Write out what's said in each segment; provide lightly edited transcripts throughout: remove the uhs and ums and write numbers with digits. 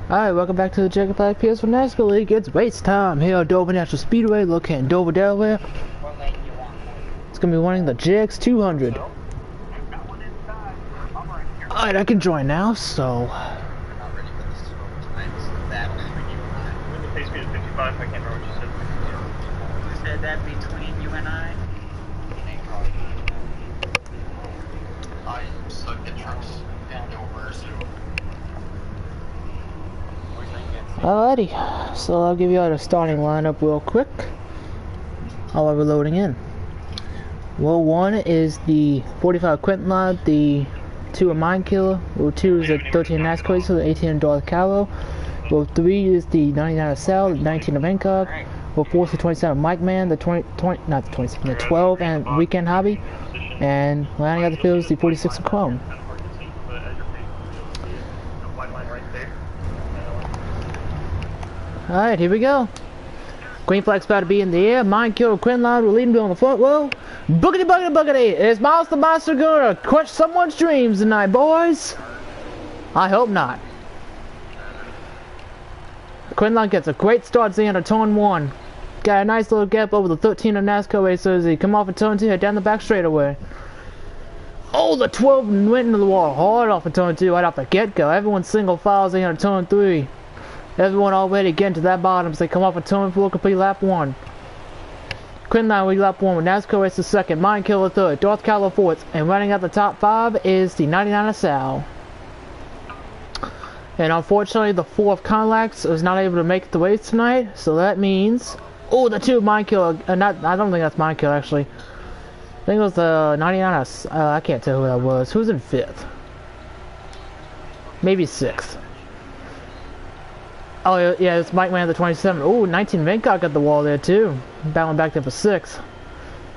Alright, welcome back to the Checkered PS for NASCAR League. It's race time here at Dover National Speedway, located in Dover, Delaware. It's gonna be winning the Jegs 200. Alright, I can join now, so. The pace speed is 55, I can't remember what you said. You said that between you and I? I suck at trucks and Dover, so. Alrighty, so I'll give you all the starting lineup real quick while we're loading in. Row 1 is the 45 Quentin line, the 2 of Mind Killer. Row 2 is the 13 NASCAR, so the 18 of Darth Callow. Row 3 is the 99 of Sal, the 19 of Hancock. Row 4 is the 27 of Mike Man, the 12 and Weekend Hobby. And rounding out the field is the 46 of Chrome. Alright, here we go. Green flag's about to be in the air. Mind Killer Quentin line will lead him on the front row. Boogity buggity buggity! Is Miles the Monster gonna crush someone's dreams tonight, boys? I hope not. Quentin line gets a great start to the end of turn 1. Got a nice little gap over the 13 of NASCAR racers. He come off of turn 2, head down the back straightaway. Oh, the 12 went into the wall hard off of turn 2 right off the get-go. Everyone single files in on turn 3. Everyone already getting to that bottom as they come off a turn 4, complete lap 1. Quentin line lead lap 1 with NASCAR racer second, Mind Killer third, Darth Callow fourth, and running out the top 5 is the 99 of Sal. And unfortunately, the 4 of Conlax was not able to make the race tonight, so that means... Oh, the 2 of Mind Killer, I don't think that's Mind Killer actually. I think it was the 99 of... I can't tell who that was. Who's in 5th? Maybe 6th. Oh, yeah, it's Mike Man, the 27. Oh, 19 Vancock at the wall there, too. Battling back there for 6.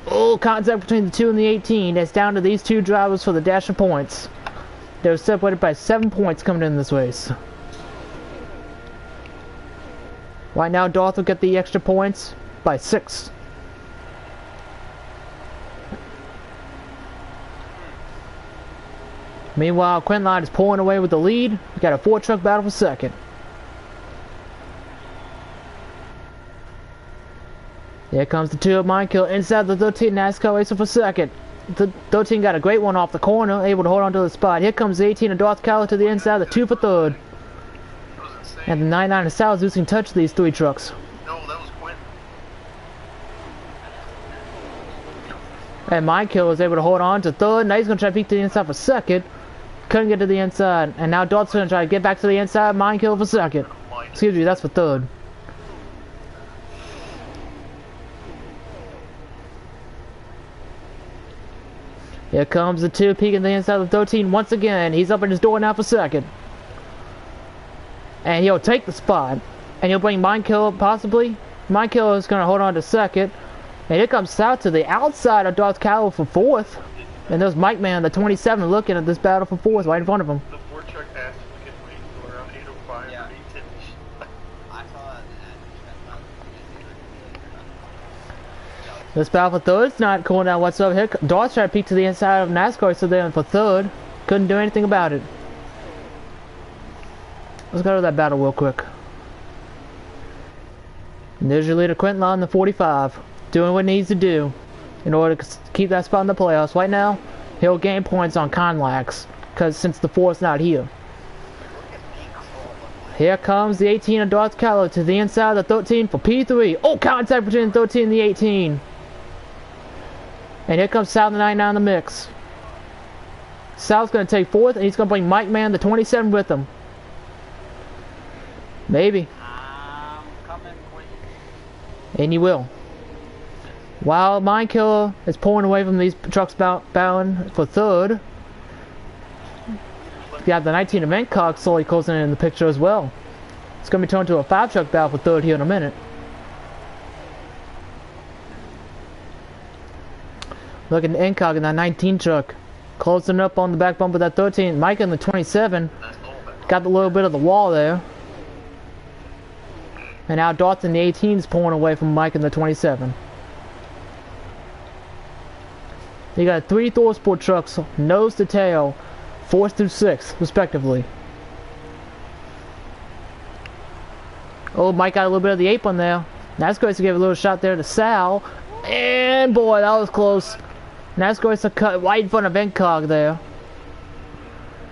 Oh, contact between the 2 and the 18. It's down to these 2 drivers for the dash of points. They were separated by 7 points coming in this race. Right now, Darth will get the extra points by 6. Meanwhile, Quentin line is pulling away with the lead. We got a 4-truck battle for second. Here comes the 2 of Mind Killer inside the 13 NASCAR racer for second. The 13 got a great one off the corner, able to hold on to the spot. Here comes the 18 of Darth Callow to the inside, the 2 for third. And the 99 of Sal is losing touch of these 3 trucks. No, that was Quentin. And Mind Killer was able to hold on to third. Now he's going to try to peek to the inside for second. Couldn't get to the inside. And now Darth's going to try to get back to the inside. Mind Killer for second. Excuse me, that's for third. Here comes the 2 peeking the inside of the 13 once again. He's up in his door now for second. And he'll take the spot. And he'll bring Mind Killer possibly. Mind Killer is going to hold on to second. And here comes Sal to the outside of Darth Callow for 4th. And there's Mike Man, the 27, looking at this battle for 4th right in front of him. The 4-truck passed to get waiting for around 8:05 Yeah. or 8:10. I saw that. This battle for third's not cooling down whatsoever. Here, Darth tried to peek to the inside of NASCAR, so then for third. Couldn't do anything about it. Let's go to that battle real quick. And there's your leader, Quentin line, the 45. Doing what he needs to do in order to keep that spot in the playoffs. Right now, he'll gain points on Conlax, because since the 4's not here. Here comes the 18 of Darth Callow to the inside of the 13 for P3. Oh, contact between the 13 and the 18. And here comes Sal, the 99 in the mix. Sal's going to take 4th, and he's going to bring Mike Man, the 27, with him. Maybe. I'm coming quick. And he will. While Mind Killer is pulling away from these trucks bound for third, you got the 19 of Hancock slowly closing in the picture as well. It's going to be turned to a 5-truck battle for third here in a minute. Look at Hancock in that 19 truck. Closing up on the back bumper of that 13. Mike in the 27. Got a little bit of the wall there. And now Darth in the 18 is pulling away from Mike in the 27. You got 3 ThorSport trucks, nose to tail, 4th through 6th, respectively. Oh, Mike got a little bit of the apron there. NASCAR to give a little shot there to Sal. And boy, that was close. NASCAR to cut right in front of NCOG there.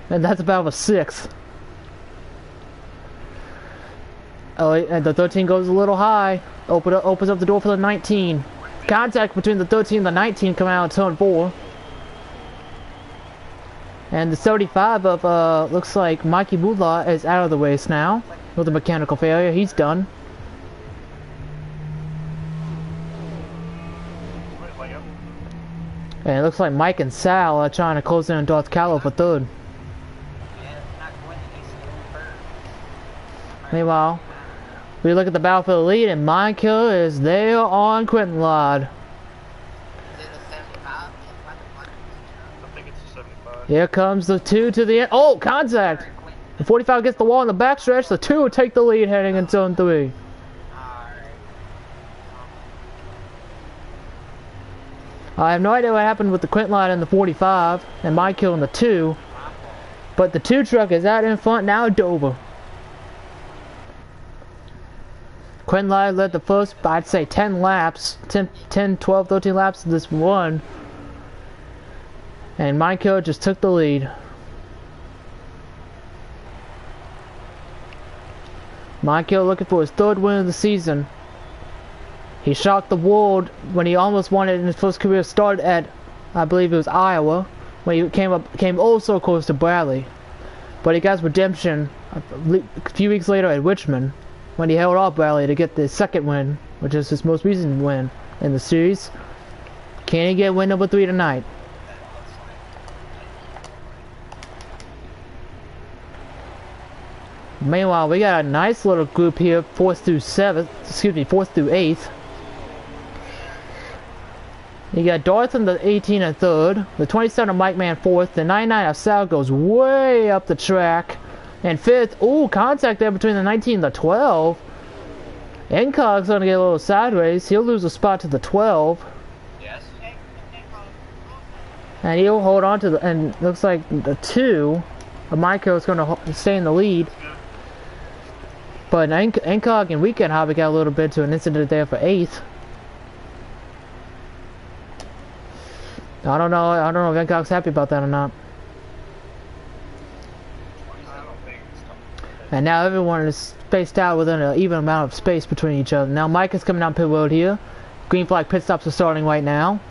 And that's about a 6th. Oh, and the 13 goes a little high. Opens up the door for the 19. Contact between the 13 and the 19 coming out of turn 4. And the 75 of, looks like Mikey Bula is out of the race now. With a mechanical failure, he's done. And it looks like Mike and Sal are trying to close in on Darth Callow for 3rd. Meanwhile, we look at the battle for the lead, and Mind Killer is there on Quentin Ladd. I think it's a 75. Here comes the 2 to the end. Oh, contact! The 45 gets the wall in the backstretch. The 2 will take the lead heading into turn 3. I have no idea what happened with the Quentin Ladd in the 45 and my kill in the 2. But the 2 truck is out in front now, Dover. Quentin Ladd led the first, I'd say 10 laps, 10, 12, 13 laps of this one. And my kill just took the lead. Michael looking for his 3rd win of the season. He shocked the world when he almost won it in his first career start at, I believe it was Iowa, when he came oh so close to Bradley. But he got redemption a few weeks later at Richmond, when he held off Bradley to get the 2nd win, which is his most recent win in the series. Can he get win number 3 tonight? Meanwhile, we got a nice little group here, 4th through 8th. You got Darth in the 18 and 3rd, the 27 of Mike Man 4th, the 99 of Sal goes way up the track, and 5th, ooh, contact there between the 19 and the 12. NCOG's gonna get a little sideways, he'll lose a spot to the 12. Yes. And he'll hold on to the, and looks like the 2 of Michael is gonna stay in the lead. But NCOG and Weekend Hobby got a little bit to an incident there for 8th. I don't know if NCOG's happy about that or not. And now everyone is spaced out within an even amount of space between each other. Now Mike is coming down pit road here. Green flag pit stops are starting right now.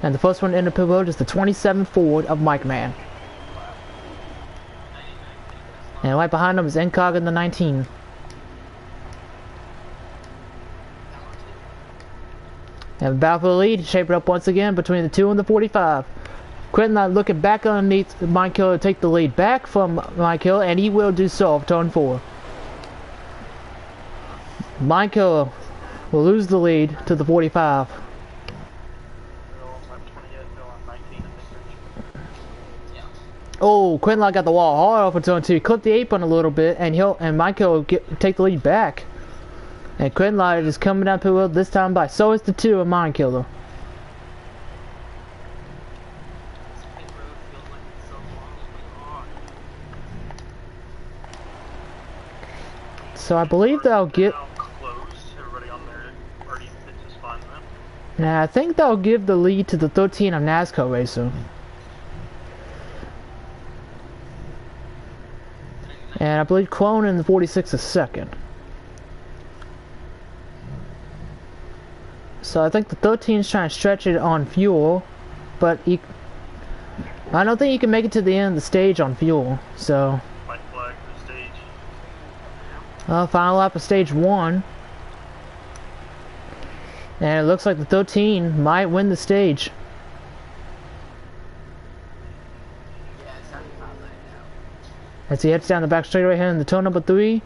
And the first one in the pit road is the 27 Ford of Mike Man. And right behind him is NCOG in the 19. And the battle for the lead shaped up once again between the 2 and the 45. Quentin looking back underneath Mind Killer to take the lead back from Mind Killer, and he will do so of turn 4. Mind Killer will lose the lead to the 45. Oh, Quentin got the wall hard off of turn 2. He clipped the apron a little bit, and Mind Killer will take the lead back. And Quentin is coming down pit road this time by so is the 2 of Mind Killer. So I believe they'll get. Now I think they'll give the lead to the 13 of NASCAR racer. And I believe Clone in the 46 is 2nd. So I think the 13 is trying to stretch it on fuel, but I don't think you can make it to the end of the stage on fuel. So White flag for the stage. Final lap of stage 1, and it looks like the 13 might win the stage. As he heads down the back straightaway here in the turn number 3.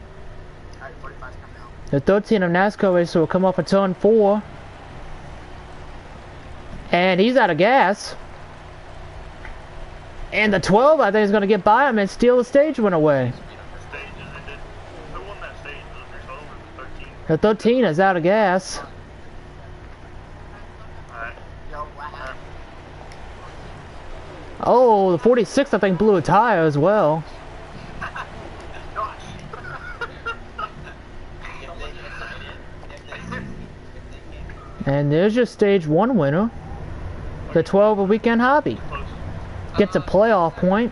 The 13 of NASCAR racer will come off at turn 4. And he's out of gas. And the 12, I think, is going to get by him and steal the stage win away. Who won that stage? Was it 12 or 13? The 13 is out of gas. Alright. Oh, the 46, I think, blew a tire as well. And there's your stage 1 winner. The 12 of Weekend Hobby. Close. Gets a playoff point.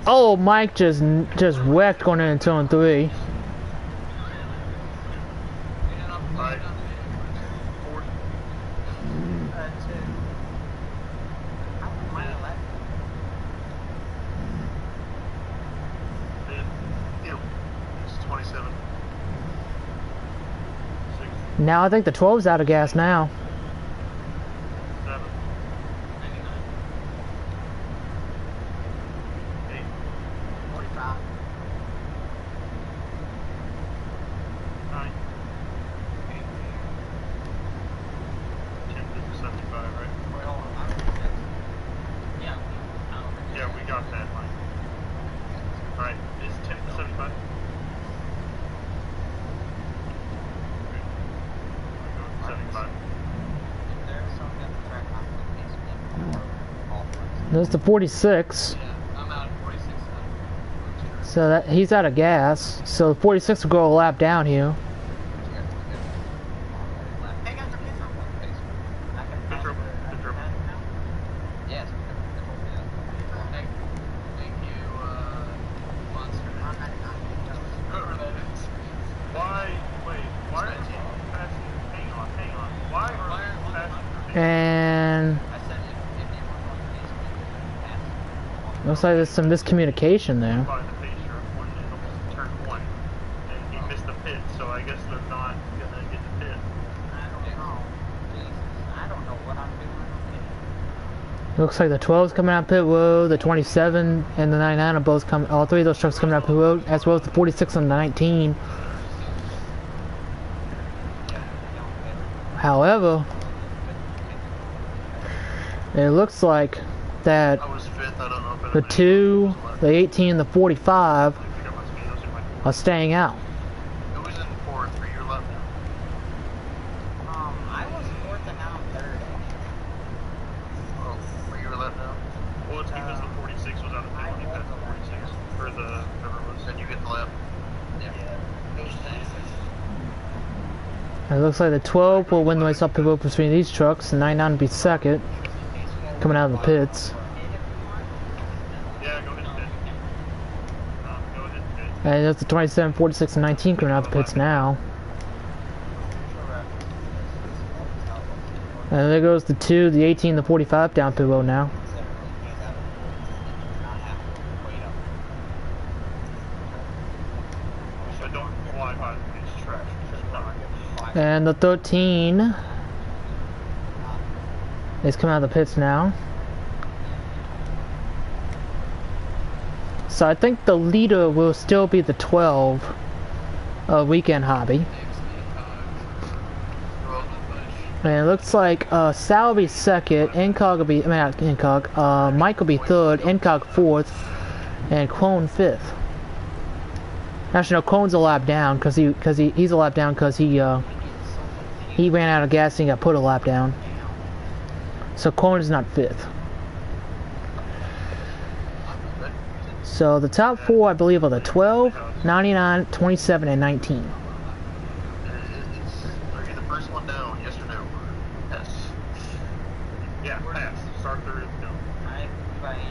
Oh, Mike just wrecked going into turn 3. Alright. Fourth. Fifth. Ew. It's 27. Sixth. Now I think the 12's out of gas now. 7. 8. 45. 9. 10 to 75, right? Wait, hold on. Yeah. Yeah, we got that, Mike. Alright, is 10 to 75? Okay. We go with 75. There's some at the track on the piece of all points. There's the 46. Yeah, I'm out at 46 now. So that he's out of gas. So the 46 will go a lap down here. Hey, guys, your kids are one pace. I can Good dribble, good dribble. Yes. Thank you, Monster. Whoever that is. Why, wait, why are you passing? Hang on. Why are you passing? And I said if you want one pace, pass. looks like there's some miscommunication there. By the pace, you're one in almost turn 1. And he missed the pit, so I guess they're not gonna get the pit. I don't know. Jesus, I don't know what I'm doing. Looks like the 12's coming out pit road, the 27 and the 99 are both coming. All three of those trucks coming out pit road, as well as the 46 and the 19. However, it looks like that I was 5th, I don't know if the 2, the 18, and the 45 I forgot my speed, those are my are staying out. Who was in 4th for your left now? I was fourth and now I'm third. Oh, for your left now? Well, it's because the 46 was out of pit when he passed the 46. Or the, whatever it was. Then you get the left. It looks like the 12 will win the race up pit road between these trucks, the 99 will be second, coming out of the pits. Yeah, go ahead, pit. Go ahead, pit. And there's the 27, 46, and 19 coming out of the pits now. And there goes the 2, the 18, the 45 down pit road now. So don't fly by the pitch trash. And the 13 is coming out of the pits now. So I think the leader will still be the 12 of Weekend Hobby. And it looks like Sal will be second, Incog will be, I mean not Incog, Mike will be third, Incog fourth, and Clone fifth. Actually no, Clone's a lap down because he's a lap down because he ran out of gas and he got put a lap down. So Clone is not fifth. So the top 4 I believe are the 12, 99, 27, and 19. Are you the first one down? Yes or no? Yes. Yeah, pass. Start through. Go. I am.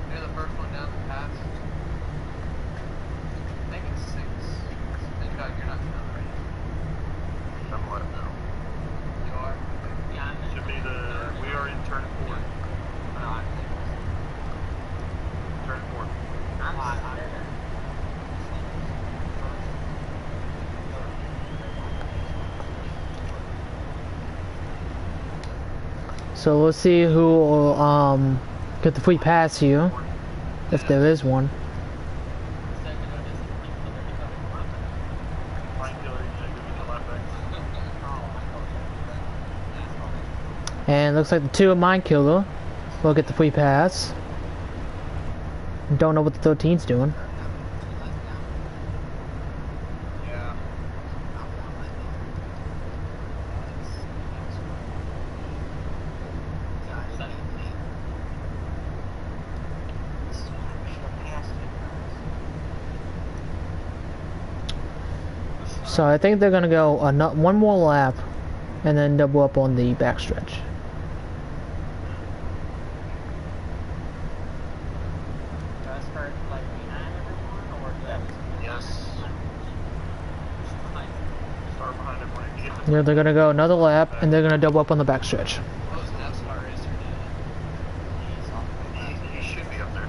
You're the first one down the pass. I think it's 6. You're not down, right? I'm left now. You are? Yeah, I'm in. Should be the. We are in turn 4. No, I'm Turn 4. I'm So let's see who will get the free pass here, if there is one. Mind killer, you should give me the left back. And looks like the 2 of Mind Killer will get the free pass. Don't know what the 13's doing. Yeah. So I think they're gonna go one more lap, and then double up on the backstretch. Do I start like behind everyone, or do I have to Yes. like, Start behind everyone. If you get the Yeah, they're gonna go another lap, and they're gonna double up on the backstretch. What was NASCAR racer doing? He's on. he should be up there.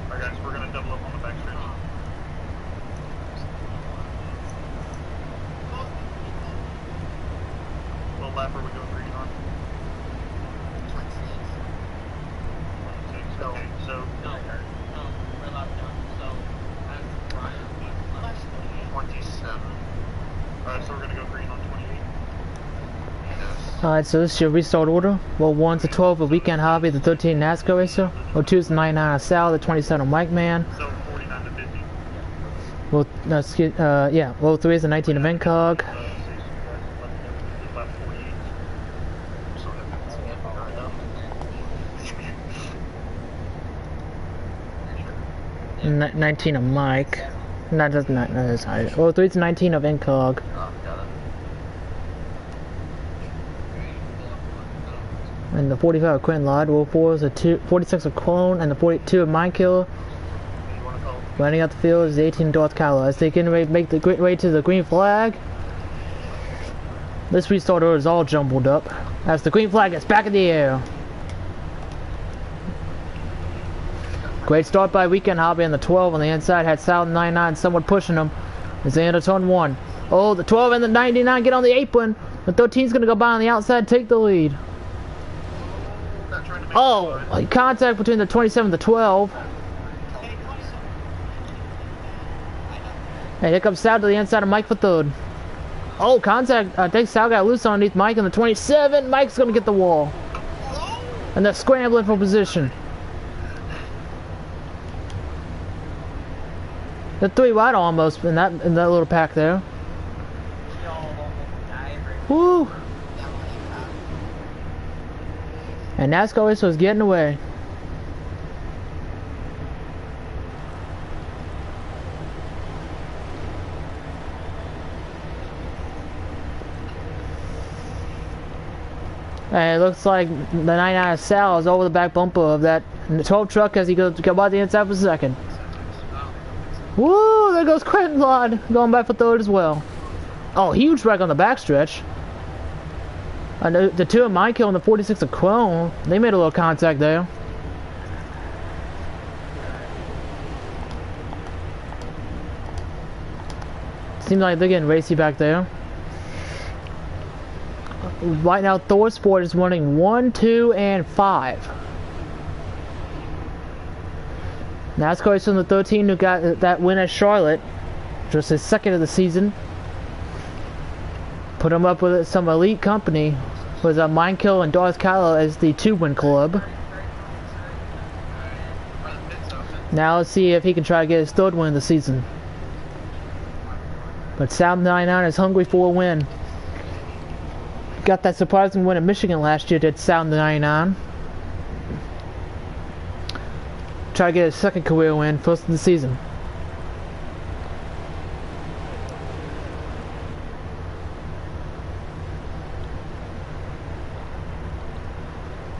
Alright guys, we're gonna double up on the back stretch. What lap are we going green on? 26. Okay, so no, we're allowed to. So that's Brian. 27. Alright, so we're gonna go green on 28. Yes. Alright, so this is your restart order. Well, 1 to 12, a weekend hobby, the 13 NASCAR racer. Well, 2 is the 99 Sal, the 27 Mike Man. So 49 to 50. Well, no, excuse, yeah. Well, 3 is the 19 event cog. Lap 48. So that's it. 19 of Mike. No, that's not. No, that's high. Well, 3 is 19 of Incog. Oh, got it. And the 45 of Quentin Lod. Well, 4 is the 46 of Clone, and the 42 of Mind Killer. You wanna call? Running out the field is the 18 Darth Kylo. As they get ready to make the way to the green flag. This restart order is all jumbled up. As the green flag gets back in the air. Great start by Weekend Hobby on the 12 on the inside. Had Sal 99 somewhat pushing them. As they enter turn 1. Oh, the 12 and the 99 get on the apron. The 13 is going to go by on the outside, take the lead. Not trying to make Oh, contact between the 27 and the 12. And here comes Sal to the inside of Mike for third. Oh, contact. I think Sal got loose underneath Mike on the 27. Mike's going to get the wall. And they're scrambling for position. The 3 wide almost in that little pack there. Woo! And NASCAR racer was getting away. And it looks like the 99 Sal is over the back bumper of that 12 truck as he goes to go by the inside for second. Woo! There goes Quentin Lod going back for third as well. Oh, huge wreck on the backstretch. And the 2 of Michael and the 46 of Chrome, they made a little contact there. Seems like they're getting racy back there. Right now, Thor Sport is running 1, 2, and 5. NASCAR is from the 13 who got that win at Charlotte, just his second of the season. Put him up with some elite company, with Mindkill and Darth Kylo as the 2-win club. Now let's see if he can try to get his 3rd win of the season. But Sal 99 is hungry for a win. Got that surprising win in Michigan last year, did Sal 99. Try to get his 2nd career win, 1st of the season.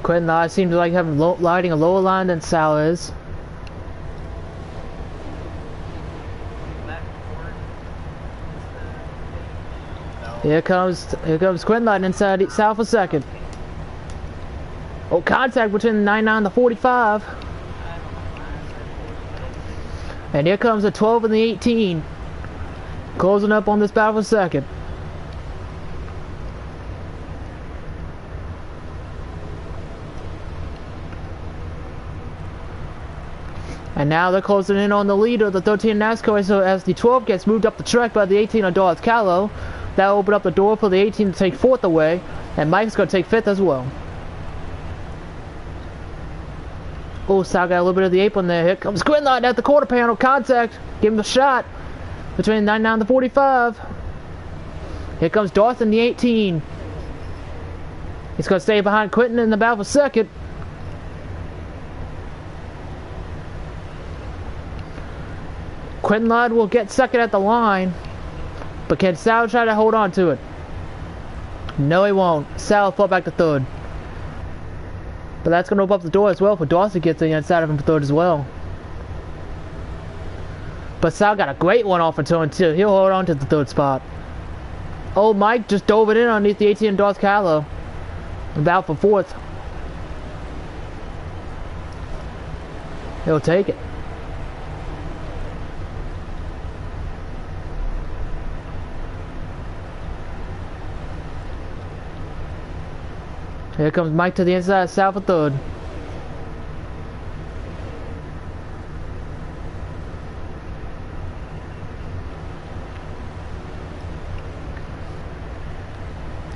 Quentin Lod seems to like having lighting a lower line than Sal is. Here comes Quentin Lod inside Sal for 2nd. Oh, contact between the 99 and the 45. And here comes the 12 and the 18. Closing up on this battle for 2nd. And now they're closing in on the leader of the 13 NASCAR, so as the 12 gets moved up the track by the 18 of Darth Kylo, that'll open up the door for the 18 to take 4th away, and Mike's going to take 5th as well. Oh, Sal got a little bit of the apron there. Here comes Quentin Lod at the quarter panel. Contact. Give him a shot. Between the 99 and the 45. Here comes Darth in the 18. He's going to stay behind Quentin in the battle for 2nd. Quentin Lod will get 2nd at the line. But can Sal try to hold on to it? No, he won't. Sal will fall back to third. But that's going to open up the door as well for Darth to get to the inside of him for third as well. But Sal got a great one off for turn 2. He'll hold on to the third spot. Oh, Mike just dove it in underneath the 18 Darth Callow. About for fourth. He'll take it. Here comes Mike to the inside of Sal for third.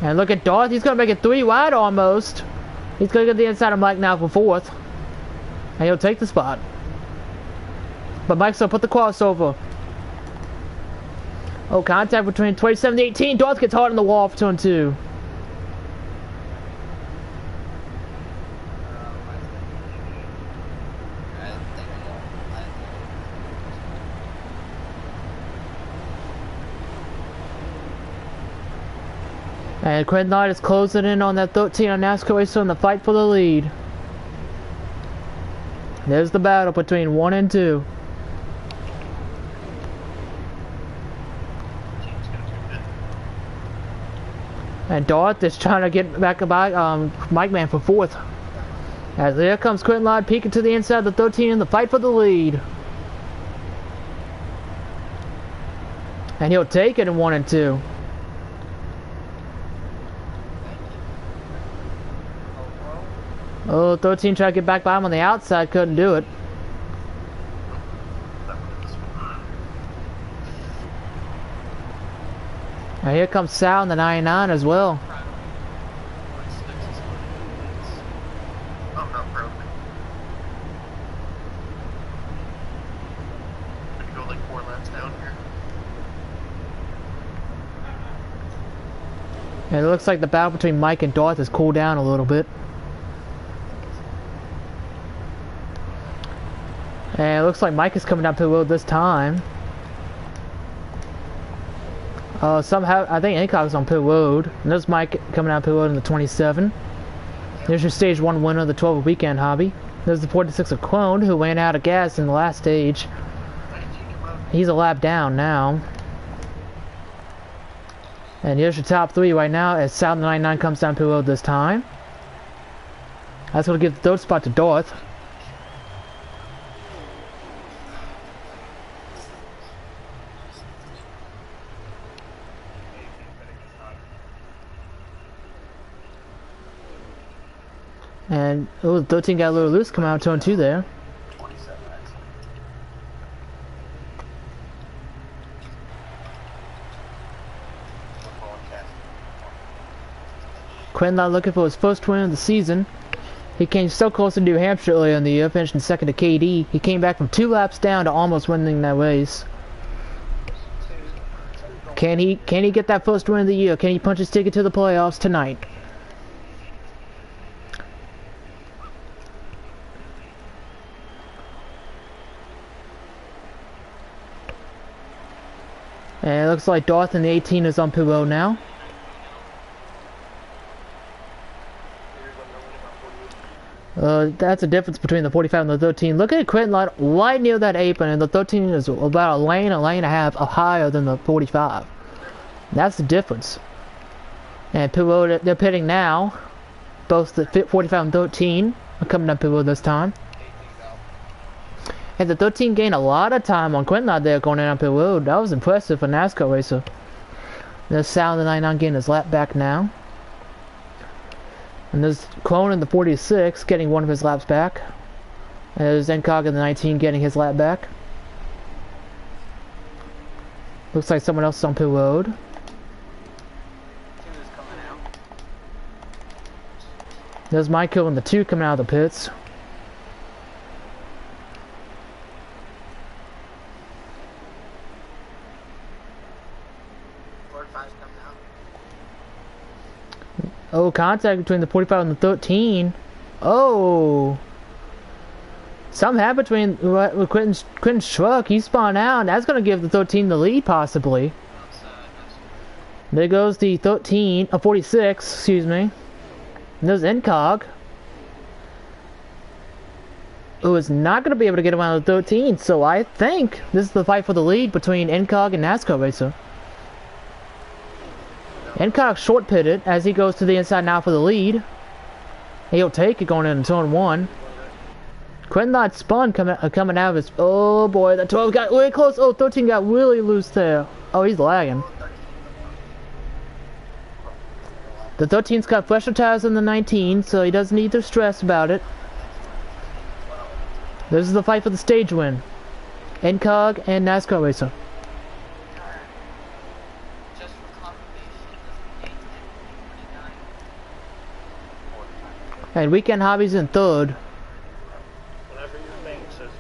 And look at Darth, he's going to make it 3 wide almost. He's going to get the inside of Mike now for fourth. And he'll take the spot. But Mike's going to put the crossover. Oh, contact between 27 and 18. Darth gets hard on the wall for turn 2. And Quentin Knight is closing in on that 13 on NASCAR Racer in the fight for the lead. There's the battle between 1 and 2. And Darth is trying to get back by Mike Man for fourth. As here comes Quentin Knight peeking to the inside of the 13 in the fight for the lead. And he'll take it in 1 and 2. Oh, 13 tried to get back by him on the outside, couldn't do it. And here comes Sal in the 99 as well. Oh, not broke. Gonna go like 4 laps down here. And it looks like the battle between Mike and Darth has cooled down a little bit. And it looks like Mike is coming down pit road this time. Somehow, I think Hancock's on pit road. And there's Mike coming down pit road in the 27. There's your stage 1 winner of the 12 weekend hobby. There's the 46 of Clone, who ran out of gas in the last stage. He's a lap down now. And here's your top 3 right now as Sal 99 comes down pit road this time. That's going to give the third spot to Darth. And, oh, the 13 got a little loose coming out of turn 2 there. Quentin not looking for his first win of the season. He came so close to New Hampshire earlier in the year, finishing second to KD. He came back from 2 laps down to almost winning that race. Can he get that first win of the year? Can he punch his ticket to the playoffs tonight? And it looks like Darth in the 18 is on pit road now. That's the difference between the 45 and the 13. Look at Quentin right near that apron, and the 13 is about a lane and a half higher than the 45. That's the difference. And pit road, they're pitting now. Both the 45 and 13 are coming down pit road this time. And the 13 gained a lot of time on Quentin out there going down pit road. That was impressive for a NASCAR racer. There's Sal in the 99 getting his lap back now. And there's Clone in the 46 getting one of his laps back. And there's Encog in the 19 getting his lap back. Looks like someone else is on pit road. There's Michael in the 2 coming out of the pits. Oh, contact between the 45 and the 13. Oh. Something happened between Quentin's truck. He spun out, and that's going to give the 13 the lead, possibly. There goes the 46, excuse me. And there's Incog, who is not going to be able to get around the 13, so I think this is the fight for the lead between Incog and NASCAR Racer. Incog short pitted as he goes to the inside now for the lead. He'll take it going into turn 1. Quinlod spun coming out of his... Oh boy, the 12 got really close. Oh, 13 got really loose there. Oh, he's lagging. The 13's got fresher tires than the 19, so he doesn't need to stress about it. This is the fight for the stage win. Incog and NASCAR Racer. Just for confirmation, this is 8:49. And Weekend Hobbies in 3rd. Whatever your thing says,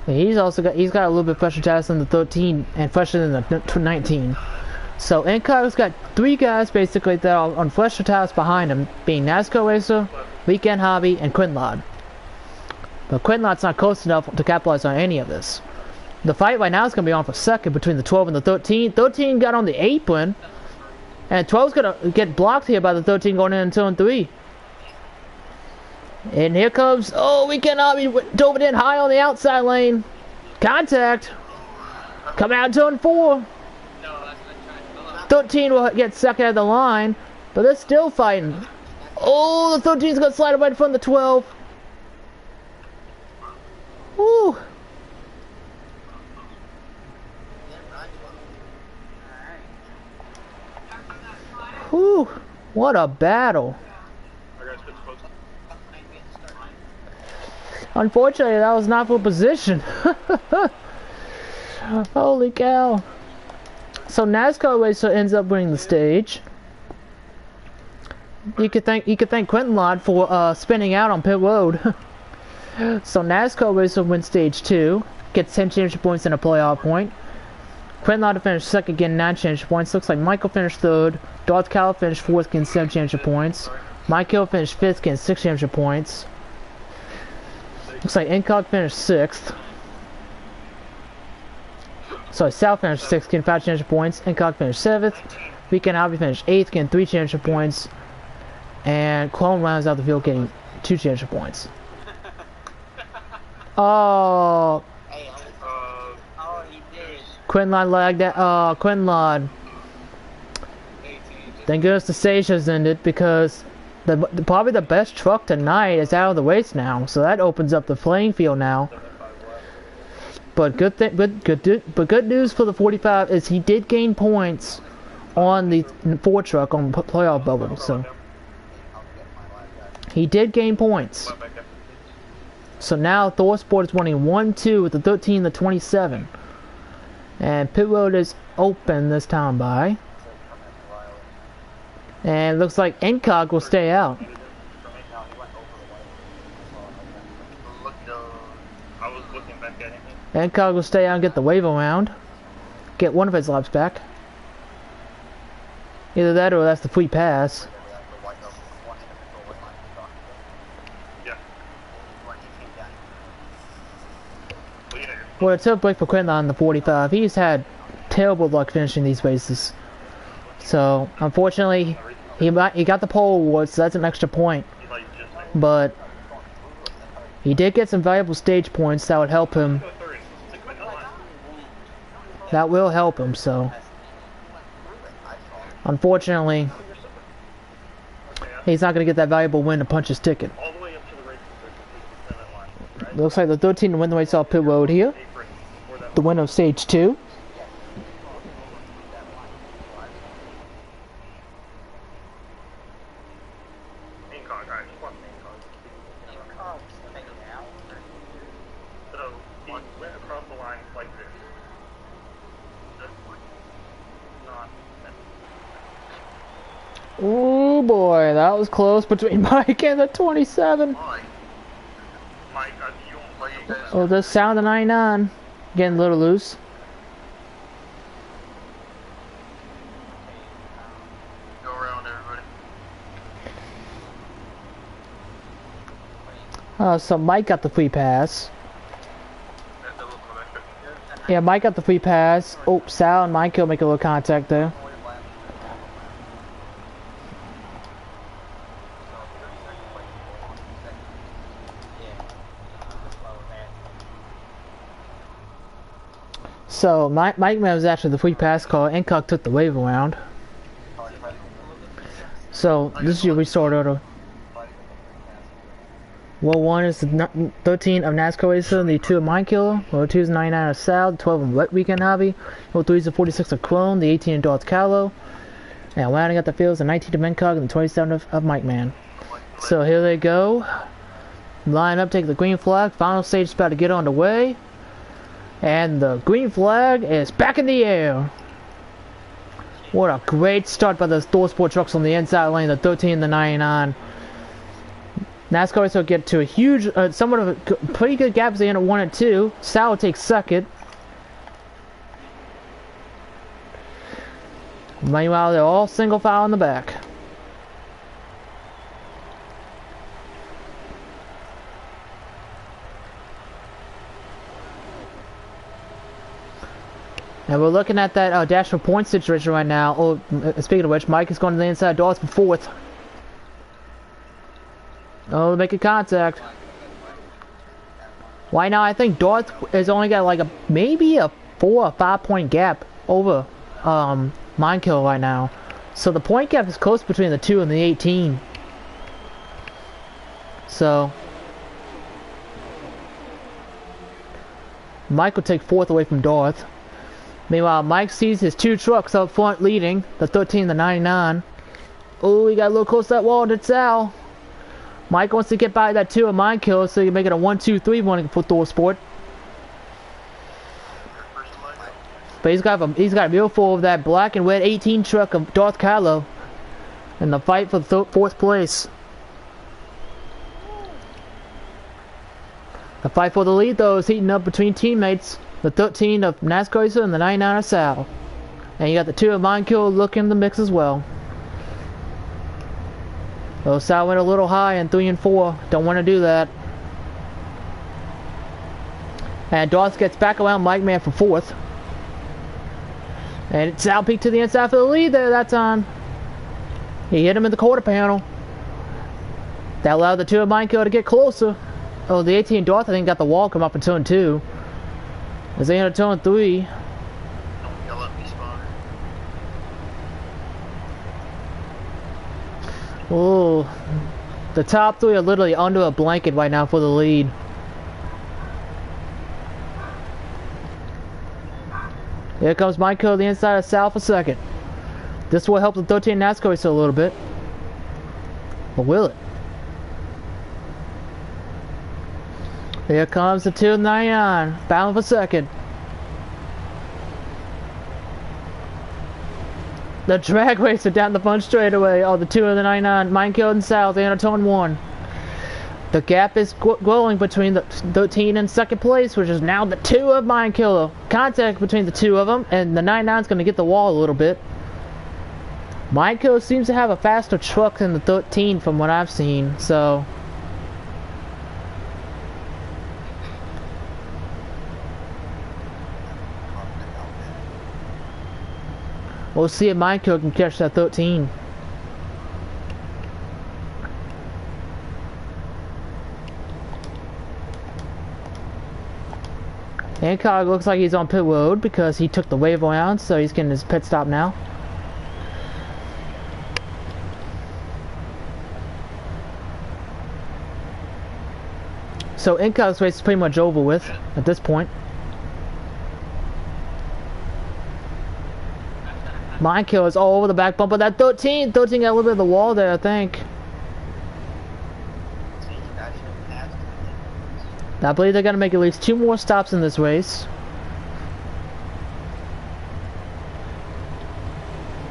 50. He's got a little bit fresher tires than the 13 and fresher than the 19. So Incog's got 3 guys basically that are on fresher tires behind him, being NASCAR Racer, Weekend Hobby, and Quinlod. But Quinlod's not close enough to capitalize on any of this. The fight right now is going to be on for second between the 12 and the 13. 13 got on the apron, and 12's going to get blocked here by the 13 going in turn 3. And here comes, oh, Weekend Hobby dove it in high on the outside lane. Contact. Coming out turn 4. 13 will get stuck out of the line, but they're still fighting. Oh, the 13's gonna slide right in front of the 12. Woo! Whew, what a battle. Unfortunately, that was not for position. Holy cow. So NASCAR Racer ends up winning the stage. You could thank Quinlod for spinning out on pit road. So NASCAR Racer wins stage 2, gets 10 championship points and a playoff point. Quinlod finished second, getting 9 championship points. Looks like Michael finished 3rd. Darth Cal finished 4th, getting 7 championship points. Mike Hill finished 5th, getting 6 championship points. Looks like Incog finished 6th. Sorry, Sal finished 6th, getting 5 championship points. Incog finished 7th. Weekend Hobby finished 8th, getting 3 championship points. And Clone rounds out the field, getting 2 championship points. Oh, Oh, he did. Quinlod lagged that. Oh, Quinlod. Thank goodness the stage has ended, because probably the best truck tonight is out of the race now, so that opens up the playing field now. But good news for the 45 is he did gain points on the Ford truck on playoff bubble, so he did gain points. So now Thor Sport is winning 1-2 with the 13 and the 27, and pit road is open this time by. And looks like Incog will stay out. Incog will stay out and get the wave around. Get one of his laps back. Either that or that's the free pass. Well, it's a break for Quinlan on the 45. He's had terrible luck finishing these races. So, unfortunately, he got the pole award, so that's an extra point. But he did get some valuable stage points that would help him. That will help him, so. Unfortunately, he's not going to get that valuable win to punch his ticket. Looks like the 13 to win the race off pit road here. The winner of stage 2. Oh boy, that was close between Mike and the 27. Oh, the sound of 99 getting a little loose. Go around, everybody. So Mike got the free pass. Yeah, Mike got the free pass. Oh, Sal and Michael make a little contact there. So, Mike Man was actually the free pass call. Incock took the wave around. So, this is your restart order. Well, 1 is the 13 of NASCAR Racer, the 2 of Mindkiller, well, 2 is 99 of Sal, the 12 of Wet Weekend Hobby, well, 3 is the 46 of Chrome, the 18 of Darth Callow, and rounding out the fields, the 19 of Incog, and the 27 of Mike Man. So here they go. Line up, take the green flag, final stage is about to get underway. And the green flag is back in the air. What a great start by the Thor Sport trucks on the inside lane, the 13 and the 99. NASCAR Racer will get to a huge, somewhat of a pretty good gap at the end of 1 and 2. Sal will take second. Meanwhile, they're all single file in the back. And we're looking at that dash for point situation right now. Oh, speaking of which, Mike is going to the inside. Darth for 4th. Oh, making contact. Why now? I think Darth has only got like maybe a 4 or 5 point gap over Mindkill right now. So the point gap is close between the 2 and the 18. So Mike will take 4th away from Darth. Meanwhile, Mike sees his 2 trucks up front leading, the 13 and the 99. Oh, he got a little close to that wall, did Sal. Mike wants to get by that 2 of Mindkill so he can make it a 1-2-3 for Thor Sport. But he's got a mouthful of that black and red 18 truck of Darth Callow in the fight for the 4th place. The fight for the lead though is heating up between teammates. The 13 of NASCAR Racer and the 99 of Sal. And you got the 2 of Mindkill looking in the mix as well. Oh, Sal went a little high in 3 and 4. Don't want to do that. And Darth gets back around Mike Man for 4th. And Sal peeked to the inside for the lead there that time. He hit him in the quarter panel. That allowed the 2 of Mindkill to get closer. Oh, the 18 Darth I think got the wall come up in turn 2. As they enter turn 3. Don't yell at me, Spawner. Oh, the top 3 are literally under a blanket right now for the lead. Here comes Michael, the inside of Sal for 2nd. This will help the 13 NASCAR Racer a little bit. But will it? Here comes the 2 of 99, battling for 2nd. The drag racer down the front straightaway. Oh, the 2 of the 99, Mindkill and Sal, they enter turn 1. The gap is growing between the 13 and 2nd place, which is now the 2 of Mindkiller. Contact between the 2 of them, and the 99 is going to get the wall a little bit. Mindkiller seems to have a faster truck than the 13 from what I've seen, so... We'll see if Mindkiller can catch that 13. Hancock looks like he's on pit road because he took the wave around, so he's getting his pit stop now. So Hancock's race is pretty much over with at this point. Mindkill is all over the back bumper. That 13 got a little bit of the wall there, I think. I believe they're going to make at least 2 more stops in this race.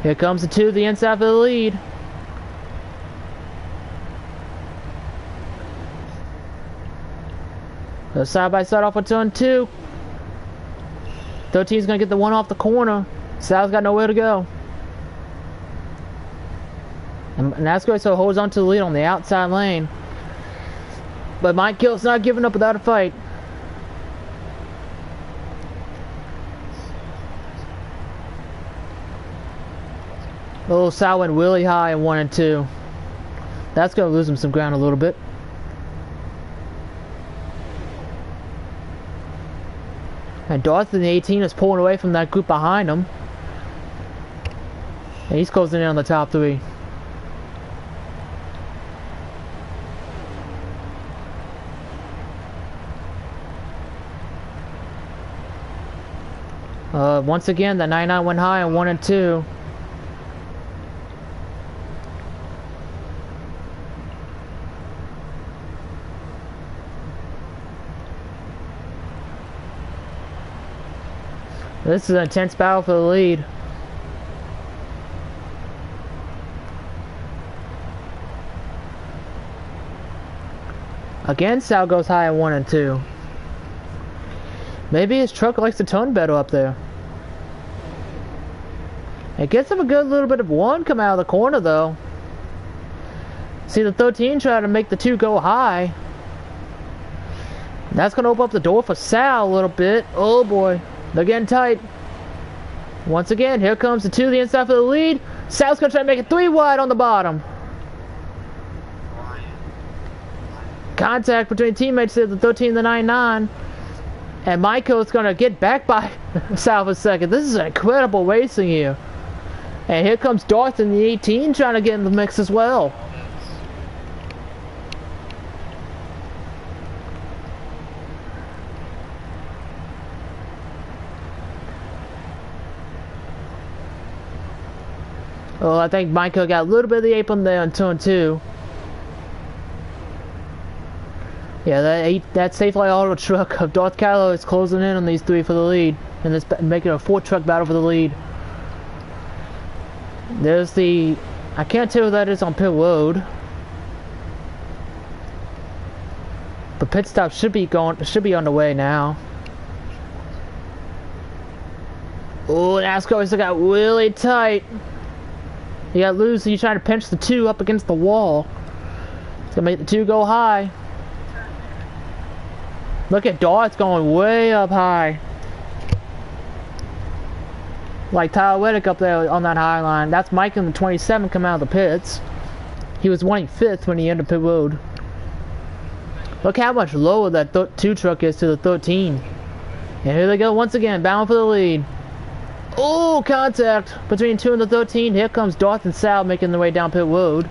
Here comes the 2 to the inside for the lead. Go side by side off of turn 2. 13's going to get the 1 off the corner. Sal's got nowhere to go. And NASCAR so holds on to the lead on the outside lane. But Mindkill's not giving up without a fight. Oh, Sal went really high in 1 and 2. That's going to lose him some ground a little bit. And Darth in the 18 is pulling away from that group behind him. And he's closing in on the top 3. Once again, the 99 went high in 1 and 2. This is an intense battle for the lead. Again, Sal goes high in 1 and 2. Maybe his truck likes to turn better up there. It gets him a good little bit of 1 come out of the corner though. See the 13 try to make the 2 go high. That's going to open up the door for Sal a little bit. Oh boy. They're getting tight. Once again, here comes the 2 to the inside for the lead. Sal's going to try to make it 3 wide on the bottom. Contact between teammates there, the 13 and the 99. And Michael's going to get back by Sal for a second. This is incredible racing here. And here comes Darth in the 18 trying to get in the mix as well. Oh, I think Michael got a little bit of the apron there on turn 2. Yeah, that Safely Auto truck of Darth Kylo is closing in on these 3 for the lead. And it's making a 4-truck battle for the lead. There's the... I can't tell who that is on pit road. But pit stop should be on the way now. Oh, NASCAR still got really tight. You got loose, so you trying to pinch the 2 up against the wall. It's gonna make the 2 go high. Look at Darth going way up high. Like Tyler Reddick up there on that high line. That's Mike in the 27 coming out of the pits. He was running 5th when he entered pit road. Look how much lower that 2 truck is to the 13. And here they go once again, bound for the lead. Oh, contact between 2 and the 13. Here comes Darth and Sal making their way down pit road.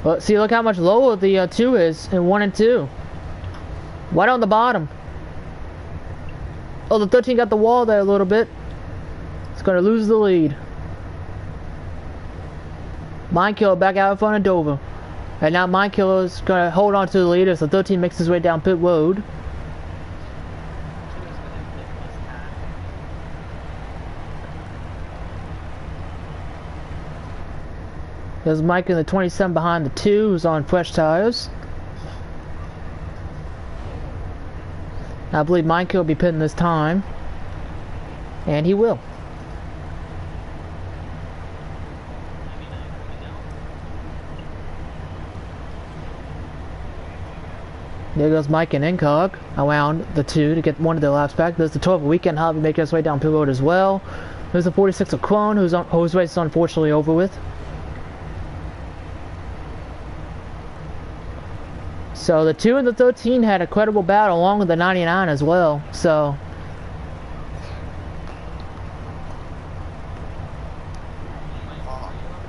Well, see, look how much lower the 2 is in 1 and 2. Right on the bottom. Oh, the 13 got the wall there a little bit. It's going to lose the lead. Mindkiller back out in front of Dover. And now Mindkiller is going to hold on to the lead as the 13 makes his way down pit road. There's Mike in the 27 behind the 2 who's on fresh tires. I believe Mike will be pitting this time. And he will. There goes Mike and Incog around the 2 to get one of their laps back. There's the 12 weekend hobby making his way down pit road as well. There's the 46 of Crone whose race is unfortunately over with. So the 2 and the 13 had a credible battle along with the 99 as well. So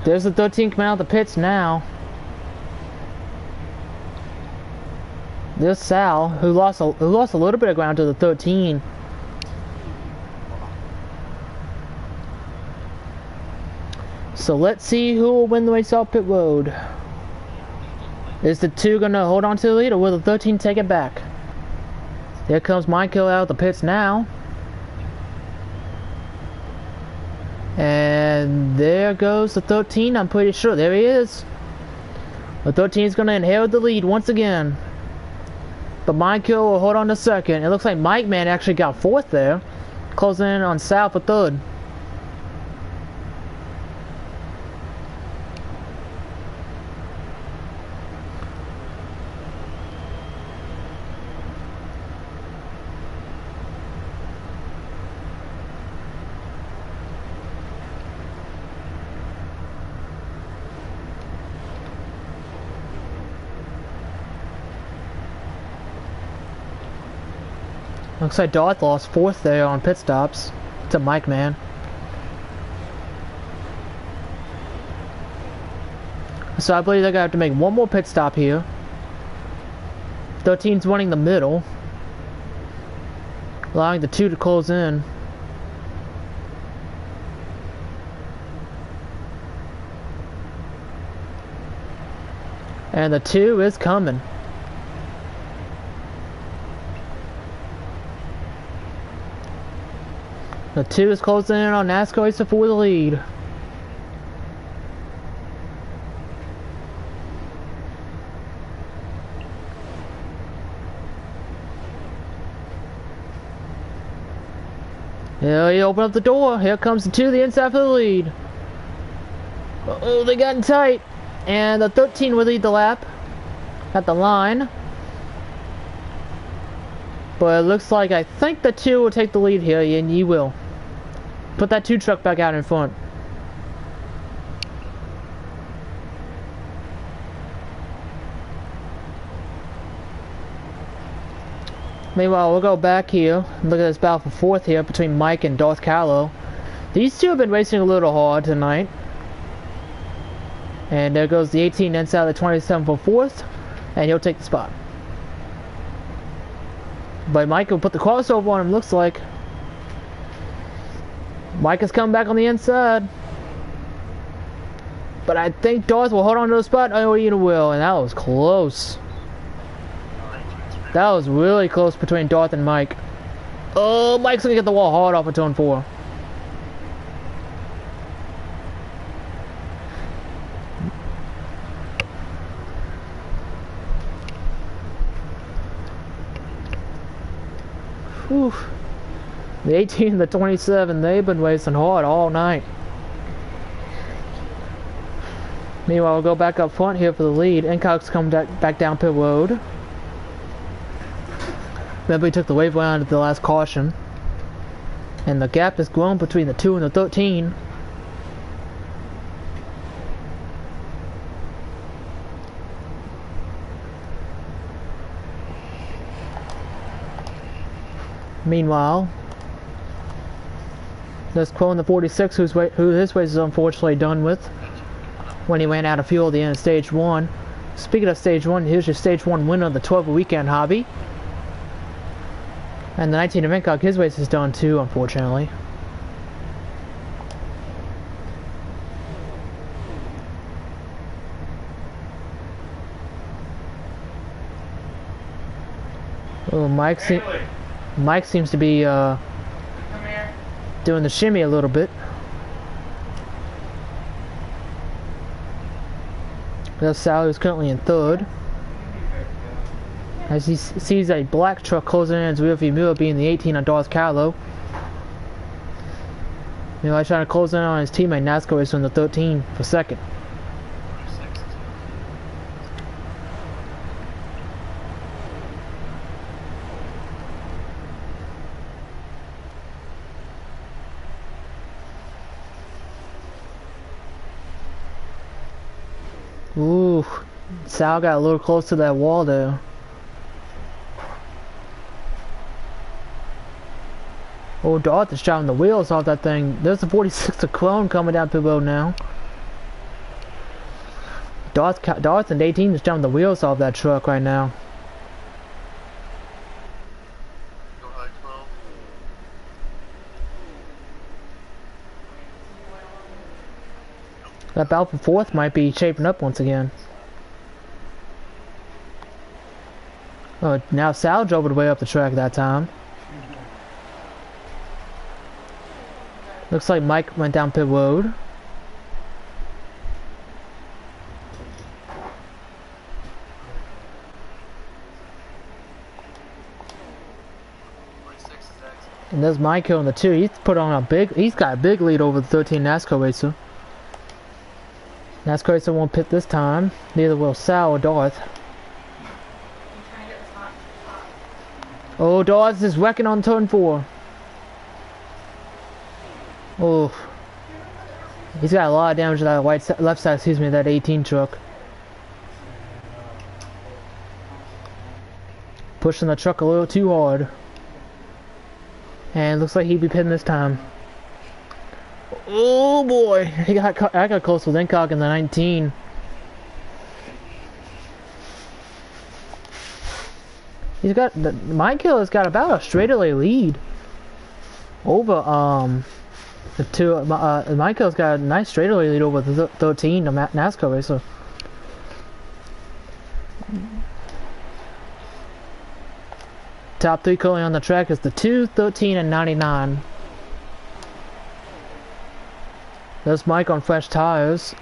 there's the 13 coming out of the pits now. There's Sal, who lost a little bit of ground to the 13. So let's see who will win the race off pit road. Is the 2 gonna hold on to the lead, or will the 13 take it back? Here comes Michael out of the pits now. And there goes the 13, I'm pretty sure. There he is. The 13 is gonna inherit the lead once again. But Michael will hold on to second. It looks like Mike Man actually got 4th there. Closing in on Sal for 3rd. Looks like Darth lost 4th there on pit stops. It's a Mike, man. So I believe they're gonna have to make one more pit stop here. 13's running the middle, allowing the 2 to close in. And the 2 is coming. The 2 is closing in on NASCAR Racer for the lead. Yeah, he opened up the door. Here comes the 2, the inside for the lead. Oh, they got in tight. And the 13 will lead the lap at the line. But it looks like I think the 2 will take the lead here, and he will. Put that 2 truck back out in front. Meanwhile, we'll go back here and look at this battle for 4th here between Mike and Darth Callow. These 2 have been racing a little hard tonight. And there goes the 18 inside of the 27 for 4th, and he'll take the spot. But Mike will put the crossover on him, looks like. Mike has come back on the inside. But I think Darth will hold on to the spot. Oh, he will, and that was close. That was really close between Darth and Mike. Oh, Mike's gonna get the wall hard off of turn 4. Whew. The 18 and the 27, they've been racing hard all night. Meanwhile, we'll go back up front here for the lead. Incock's coming back down pit road. Remember, he took the wave around at the last caution. And the gap has grown between the 2 and the 13. Meanwhile, there's Crow in the 46, who his race is unfortunately done with when he ran out of fuel at the end of stage 1. Speaking of stage 1, here's your stage 1 winner of the 12 weekend hobby. And the 19 of Incock, his race is done too, unfortunately. Oh, Mike seems to be doing the shimmy a little bit. There's Sal, who's currently in 3rd. As he sees a black truck closing in his rearview mirror, being the 18 on Darth Callow. Meanwhile, he's trying to close in on his teammate NASCAR Racer in the 13 for 2nd. Ooh, Sal got a little close to that wall there. Oh, Darth is driving the wheels off that thing. There's the 46 of Clone coming down pit road now. Darth and 18 is driving the wheels off that truck right now. Go ahead, 12. That battle for 4th might be shaping up once again. Oh, now Sal drove it way up the track that time. Looks like Mike went down pit road. And there's Mike on the 2. He's got a big lead over the 13 NASCAR Racer. NASCAR Racer won't pit this time. Neither will Sal or Darth. Oh, Darth is wrecking on turn 4. Oh, he's got a lot of damage to that left side, that 18 truck. Pushing the truck a little too hard. And looks like he'd be pitting this time. Oh boy, I got close with Incock in the 19. Michael has got about a straightaway lead over the two. Michael's got a nice straightaway lead over the 13, the NASCAR racer. Top three currently on the track is the 2, 13, and 99. There's Mike on fresh tires,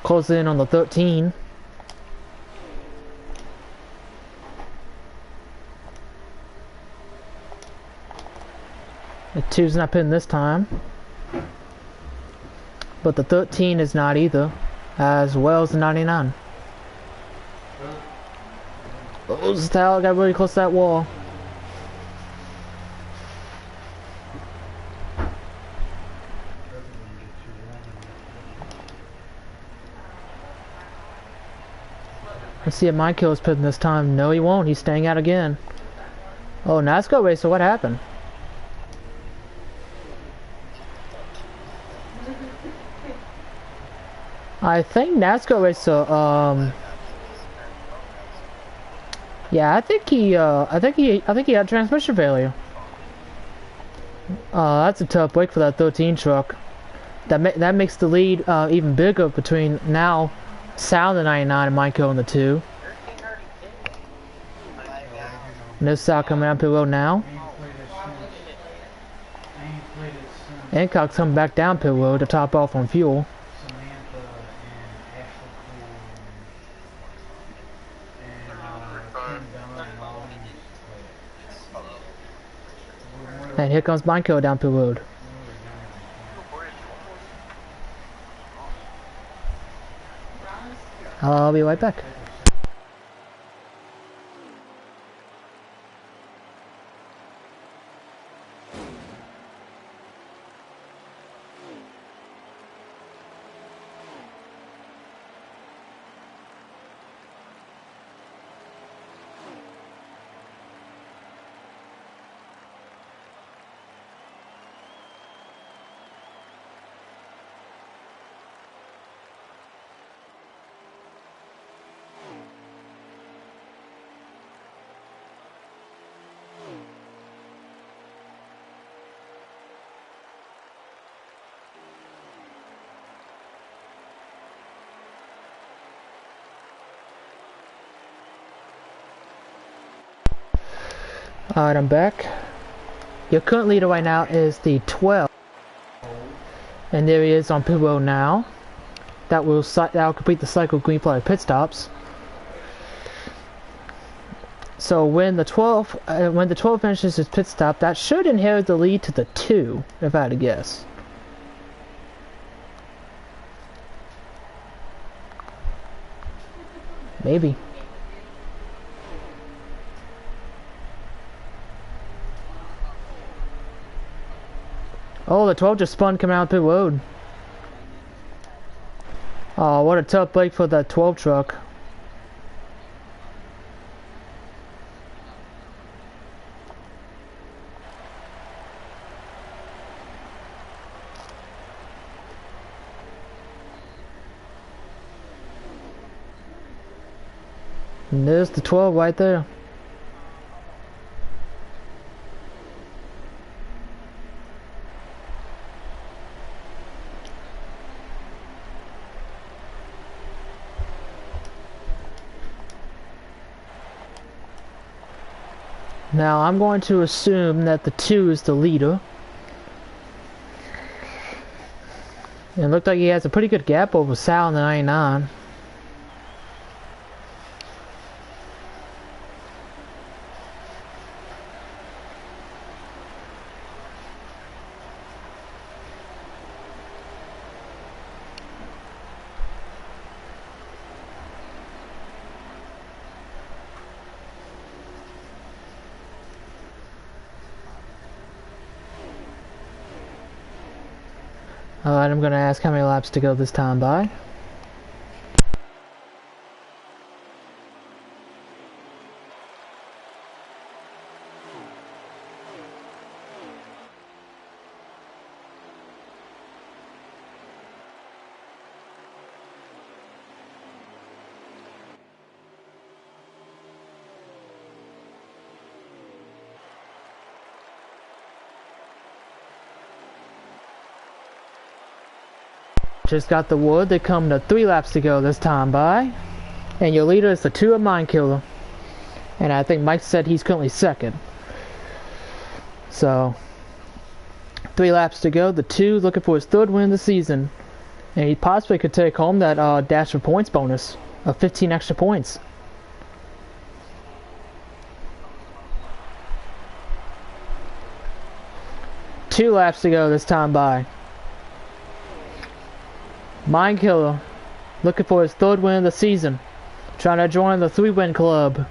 closing in on the 13. The 2's not pitting this time, but the 13 is not either, as well as the 99. Oh, Style got really close to that wall. Let's see if Michael's pitting this time. No, he won't. He's staying out again. Oh, NASCAR racer, what happened? I think NASCAR racer, yeah, I think he had transmission failure. That's a tough break for that 13 truck. That makes the lead even bigger between now Sal the 99 and Michael in the 2. No Sal coming out pit road now. Hancock's coming back down pit road to top off on fuel. And here comes Michael down pit road. I'll be right back. Alright, I'm back. Your current leader right now is the 12. And there he is on pit road now. That'll complete the cycle of green flag pit stops. So when the 12 finishes his pit stop, that should inherit the lead to the 2, if I had to guess. Maybe. Oh, the 12 just spun coming out pit road. Oh, what a tough break for the 12 truck. And there's the 12 right there. Now I'm going to assume that the 2 is the leader. And it looked like he has a pretty good gap over Sal in the 99. Alright, I'm going to ask how many laps to go this time by. Just got the word. They come to 3 laps to go this time by. And your leader is the 2 of Mind Killer. And I think Mike said he's currently second. So, 3 laps to go. The 2 looking for his 3rd win of the season. And he possibly could take home that dash for points bonus of 15 extra points. Two laps to go this time by. Mind Killer looking for his 3rd win of the season. Trying to join the 3-win club.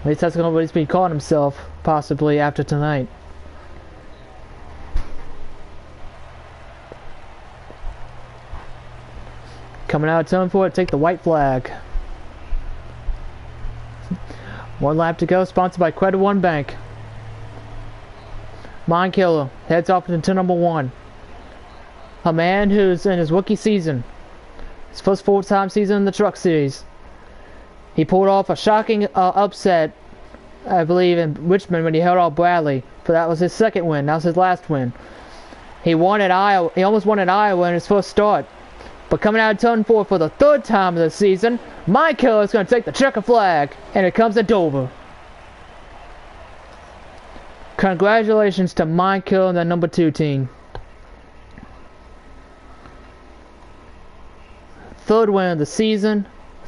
At least that's what he's been calling himself, possibly after tonight. Coming out of turn 4 to take the white flag. 1 lap to go, sponsored by Credit One Bank. Mind Killer heads off into turn number 1. A man who's in his rookie season. His first full-time season in the Truck Series. He pulled off a shocking upset, I believe, in Richmond when he held off Bradley. But that was his 2nd win. That was his last win. He won at Iowa. He almost won at Iowa in his first start. But coming out of turn 4 for the 3rd time of the season, Mind Killer is going to take the checker flag, and it comes to Dover. Congratulations to Mind Killer and the number 2 team. 3rd win of the season,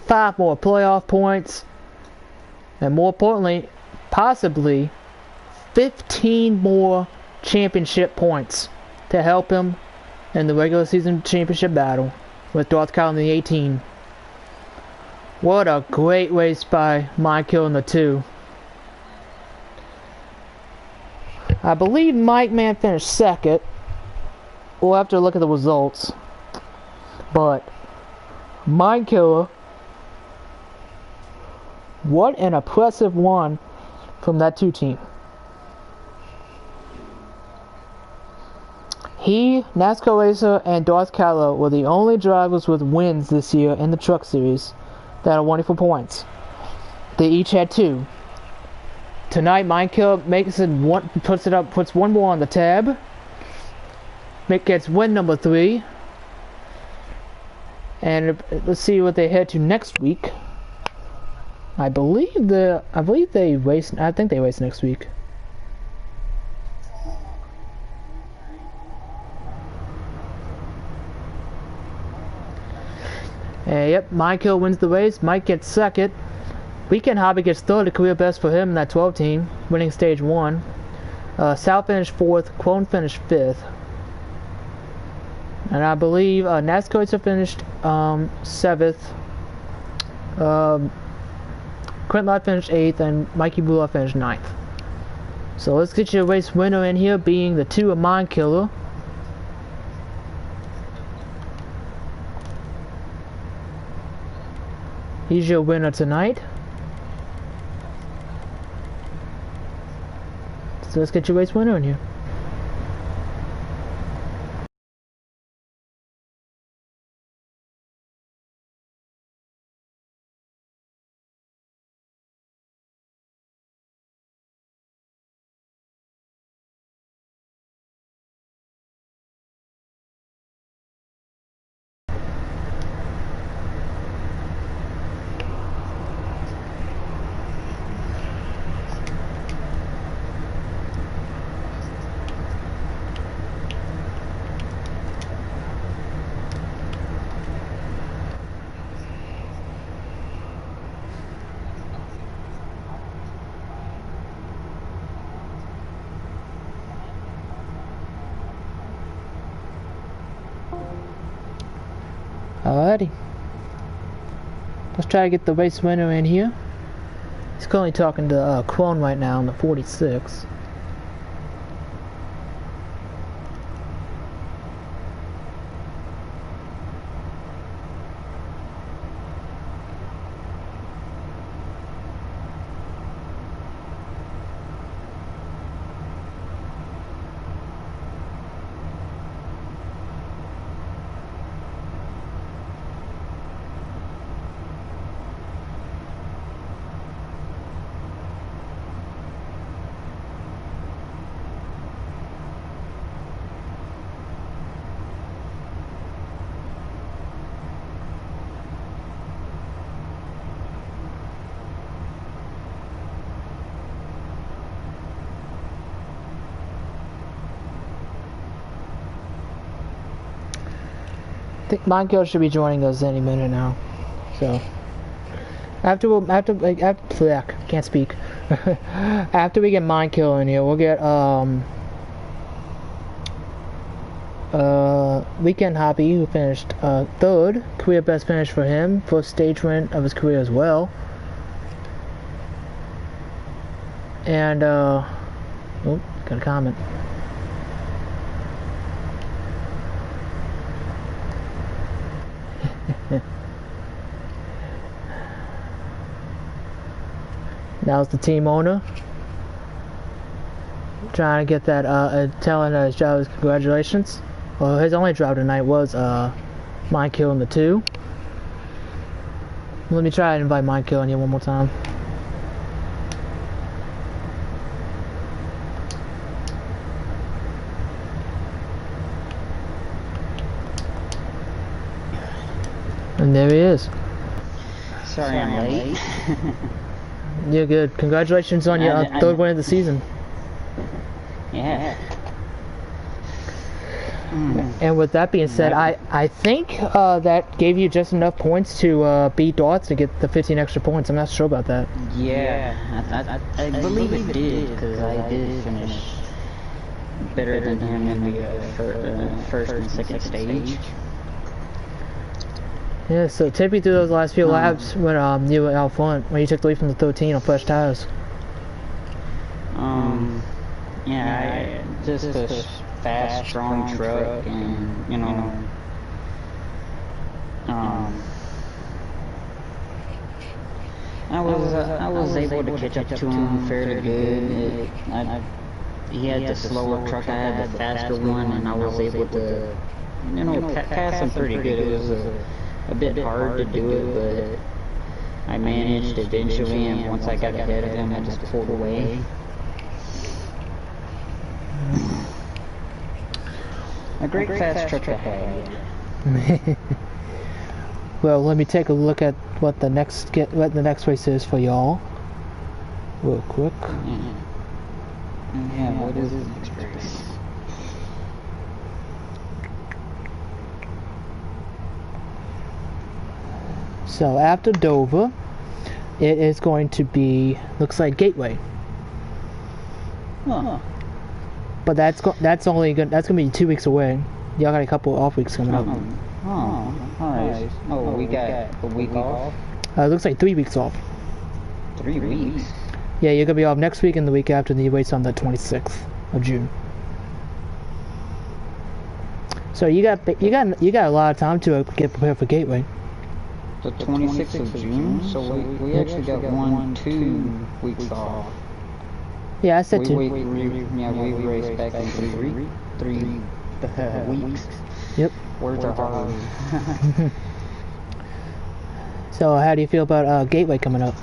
5 more playoff points, and more importantly, possibly 15 more championship points to help him in the regular season championship battle with North Carolina 18. What a great race by Mind Killer and the 2. I believe Mike Man finished 2nd. We'll have to look at the results. But Mind Killer, what an impressive one from that 2 team. He, NASCAR Racer, and Darth Callow were the only drivers with wins this year in the Truck Series that are winning for points. They each had 2. Tonight, Mind Killer makes it one, puts 1 more on the tab. Gets win number 3. And let's see what they head to next week. I think they race next week. Yep, Mind Killer wins the race. Mike gets 2nd. Weekend Hobby gets 3rd, a career best for him in that 12 team, winning stage 1. Sal finished 4th. Quone finished 5th. And I believe NASCAR Racer finished 7th. Quentin Lott finished 8th, and Mikey Bula finished 9th. So let's get your race winner in here, being the 2 of Mind Killer. He's your winner tonight. So let's get your race winner in here. Alrighty. Let's try to get the race winner in here. He's currently talking to Quone right now on the 46. think Michael should be joining us any minute now. So can't speak. After we get Michael in here, we'll get Weekend Hobby, who finished third, career best finish for him, first stage win of his career as well. And oh, got a comment. Now's the team owner trying to get that, telling his drivers congratulations. Well, his only drive tonight was Michael in the 2. Let me try and invite Michael in here one more time. And there he is. Sorry I'm late. You're good. Congratulations on your third win of the season. Yeah. And with that being said, I think that gave you just enough points to beat Darts to get the 15 extra points. I'm not sure about that. Yeah, I believe it did, because I did finish better than him in the first and second stage. Yeah, so take me through those last few laps when you were out front, when you took the lead from the 13 on fresh tires. Yeah, just a fast, strong truck, and you know, I was able to catch up to him fairly good. He had the slower truck, I had the faster one, and I was able to, you know, pass him pretty good. It was a bit hard to do it, but I managed eventually, and once I got ahead of him, I just pulled away. A great fast truck to have. Well, let me take a look at what the next race is for y'all, real quick. Yeah, what is the next race? So after Dover, it is going to be, looks like Gateway. Huh. But that's gonna be 2 weeks away. Y'all got a couple off weeks coming up. Oh, alright. Oh, we got a week off? It looks like 3 weeks off. 3 weeks? Yeah, you're gonna be off next week and the week after, the race on the 26th of June. So you got a lot of time to get prepared for Gateway. The 26th of June? So we actually got 2 weeks off. Yeah, I said 2. We raced back in 3 weeks. Yep. Words are hard. So how do you feel about Gateway coming up?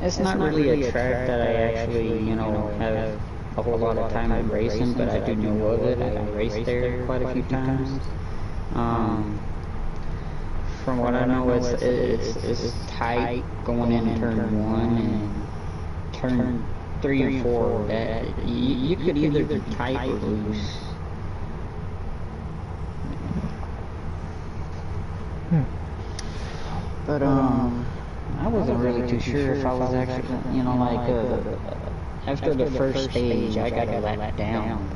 It's not really a track that I actually, you know, have a whole lot of time in racing, but I do know of it. I raced there quite a few times. From what I know, it's tight going in turn 1 and turn 3 and 4. That you could either be tight or loose. But I wasn't really too sure if I was actually, you know, like after the first stage, I got let down.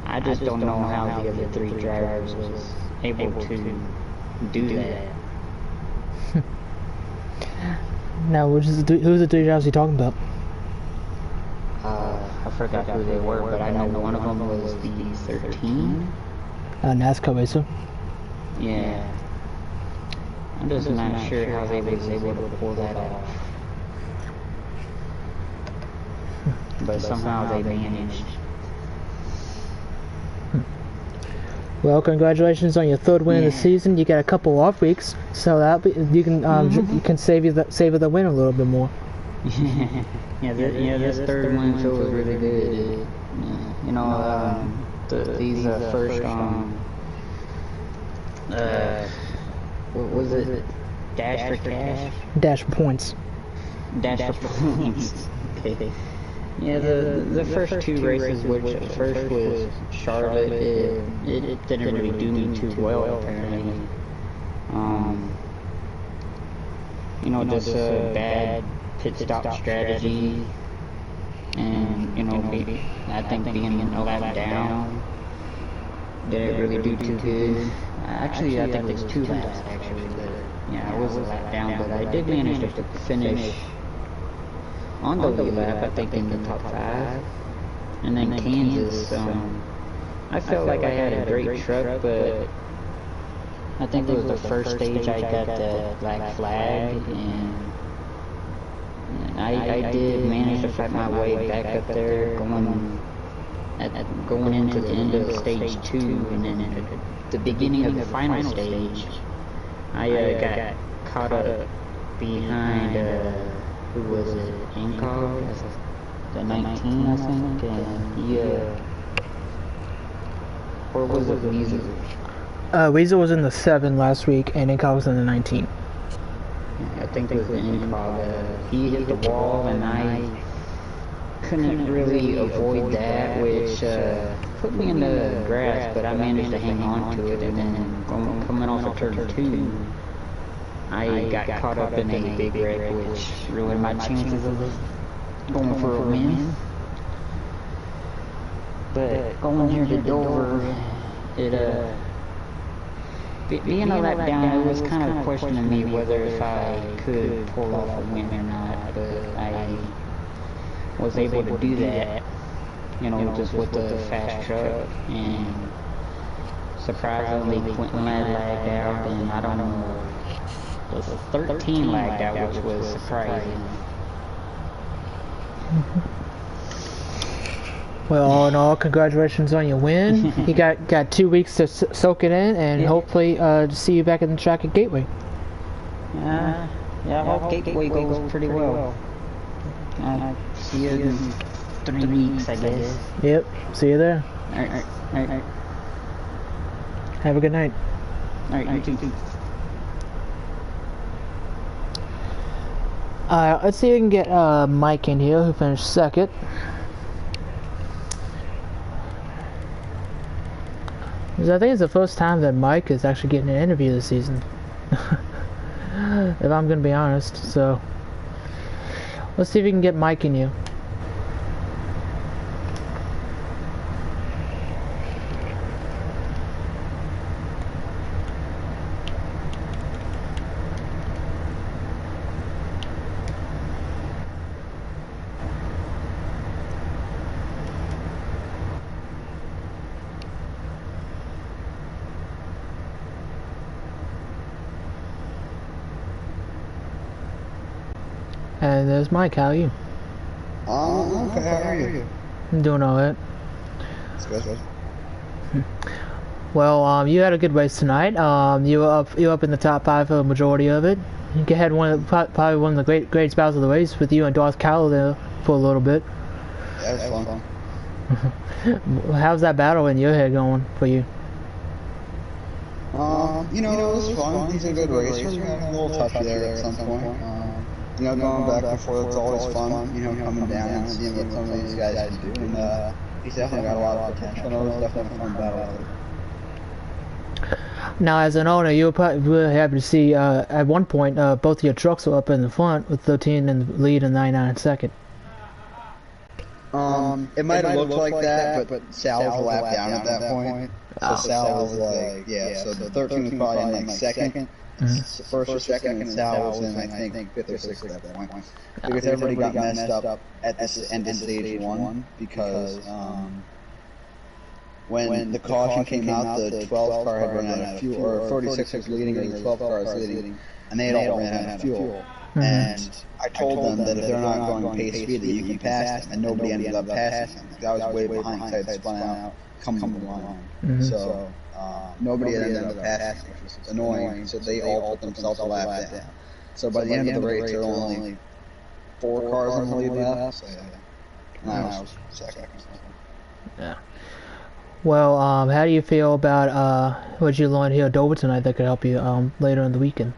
I just don't know how the other 3 drivers was able to do that. Now, who's the 3 drivers you talking about? I forgot who they were, but I know one of them was the 13. NASCAR racer. Yeah. I'm just not sure how they was able to pull that off. But somehow they managed. Well, congratulations on your 3rd win of the season. You got a couple off weeks, so that you can save the win a little bit more. This 3rd win feels really good. You know, these first what was it? Dash for cash? Dash for points. Dash for points. Okay. Yeah, the first two races, which the first was Charlotte, it didn't really do me too well apparently. You know, just a bad pit stop strategy, and you know, I think being a lap down didn't really do too good. Actually, I think it was 2 laps actually, but yeah, I was a lap down, but I did manage to finish on the lead lap, I think in the top 5. And then Kansas, I felt like I had a great truck, but I think it was the first stage I got the black flag, and I did manage to fight my way back up there, going into the end of stage 2, and then at the beginning of the final stage, I got caught up behind, who was it, Incog? The 19, I think, and or was it Weasel? Weasel was in the 7 last week, and Incog was in the 19. I think it was the Incog. He hit the wall, and I couldn't really avoid that, which put me in the grass, but I managed to hang on to it, and then coming off of turn 2, I got caught up in a big wreck, which ruined my chances of going for a win. But going here to Dover, being a lap down, it was kind of questioning me whether if I could pull off a win or not, but I was able to do that, you know, just with the fast truck, and surprisingly Quentin lagged out, and I don't know, it was 13 lagged out, which was surprising. Well, all in all, congratulations on your win. You got 2 weeks to soak it in, and hopefully see you back in the track at Gateway. Yeah, I hope Gateway goes pretty well. See you in 3 weeks, I guess. Yep, see you there. Alright. Have a good night. Alright, you too. Let's see if we can get Mike in here, who finished 2nd. Because I think it's the first time that Mike is actually getting an interview this season. If I'm going to be honest, so let's see if we can get Mike in here. And there's Mike. How are you? Okay, how are you? I'm doing alright. That's good. Well, you had a good race tonight. You were up in the top 5 for the majority of it. You had probably one of the great bouts of the race with you and Darth Cowell there for a little bit. Yeah, it was fun. How's that battle in your head going for you? You know, it was fun. He's a good racer. We got a little touchy there at some point. You know, going back and forth, it's always fun, you know, coming down and seeing what some of these guys can do. And he's definitely got a lot of potential. It was definitely a fun battle. Now, as an owner, you were probably really happy to see, at one point, both of your trucks were up in the front with 13 in the lead and 99 in second. It might have looked like that, but Sal was a lap down at that point. So Sal was like, so the 13 was probably in like second. First or second, and Sal was in, I think, 5th or 6th at that point. Because everybody got messed up at the end of stage 1, because when the caution came out, the 12 car had run out of fuel, or 46 was leading, or the 12 car was leading, and they had all ran out of fuel. And I told them that if they're not going pace speed, that you can pass them, and nobody ended up passing them. The guy was way behind because I had spun out, coming to the line. So nobody had ended up passing, which was annoying, so they all put themselves a lap down. So by the end of the race, there were only 4 cars on the lead lap, so and I was second or something. Yeah. Well, how do you feel about what you learned here at Dover tonight that could help you later in the weekend?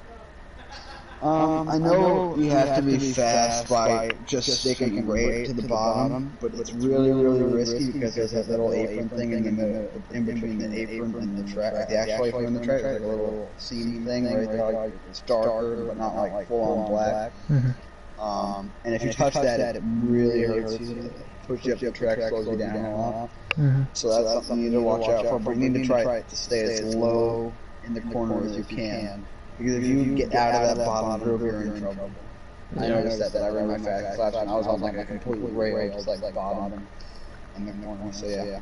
I know you have to be fast by just sticking right to the bottom, but it's really, really risky because there's that little apron thing in the middle, in between the apron and the track, like the actual apron and the track. There's like a little seam thing right there, like it's darker, but not like full on black. And if you touch that, it really hurts you. It pushes you up the track, slows you down a lot. So that's something you need to watch out for. But you need to try to stay as low in the corner as you can. Because if you get out of that bottom groove, you're in trouble. I noticed that I ran my fast class and I was on like a complete rail, just like bottom in the corner. So yeah,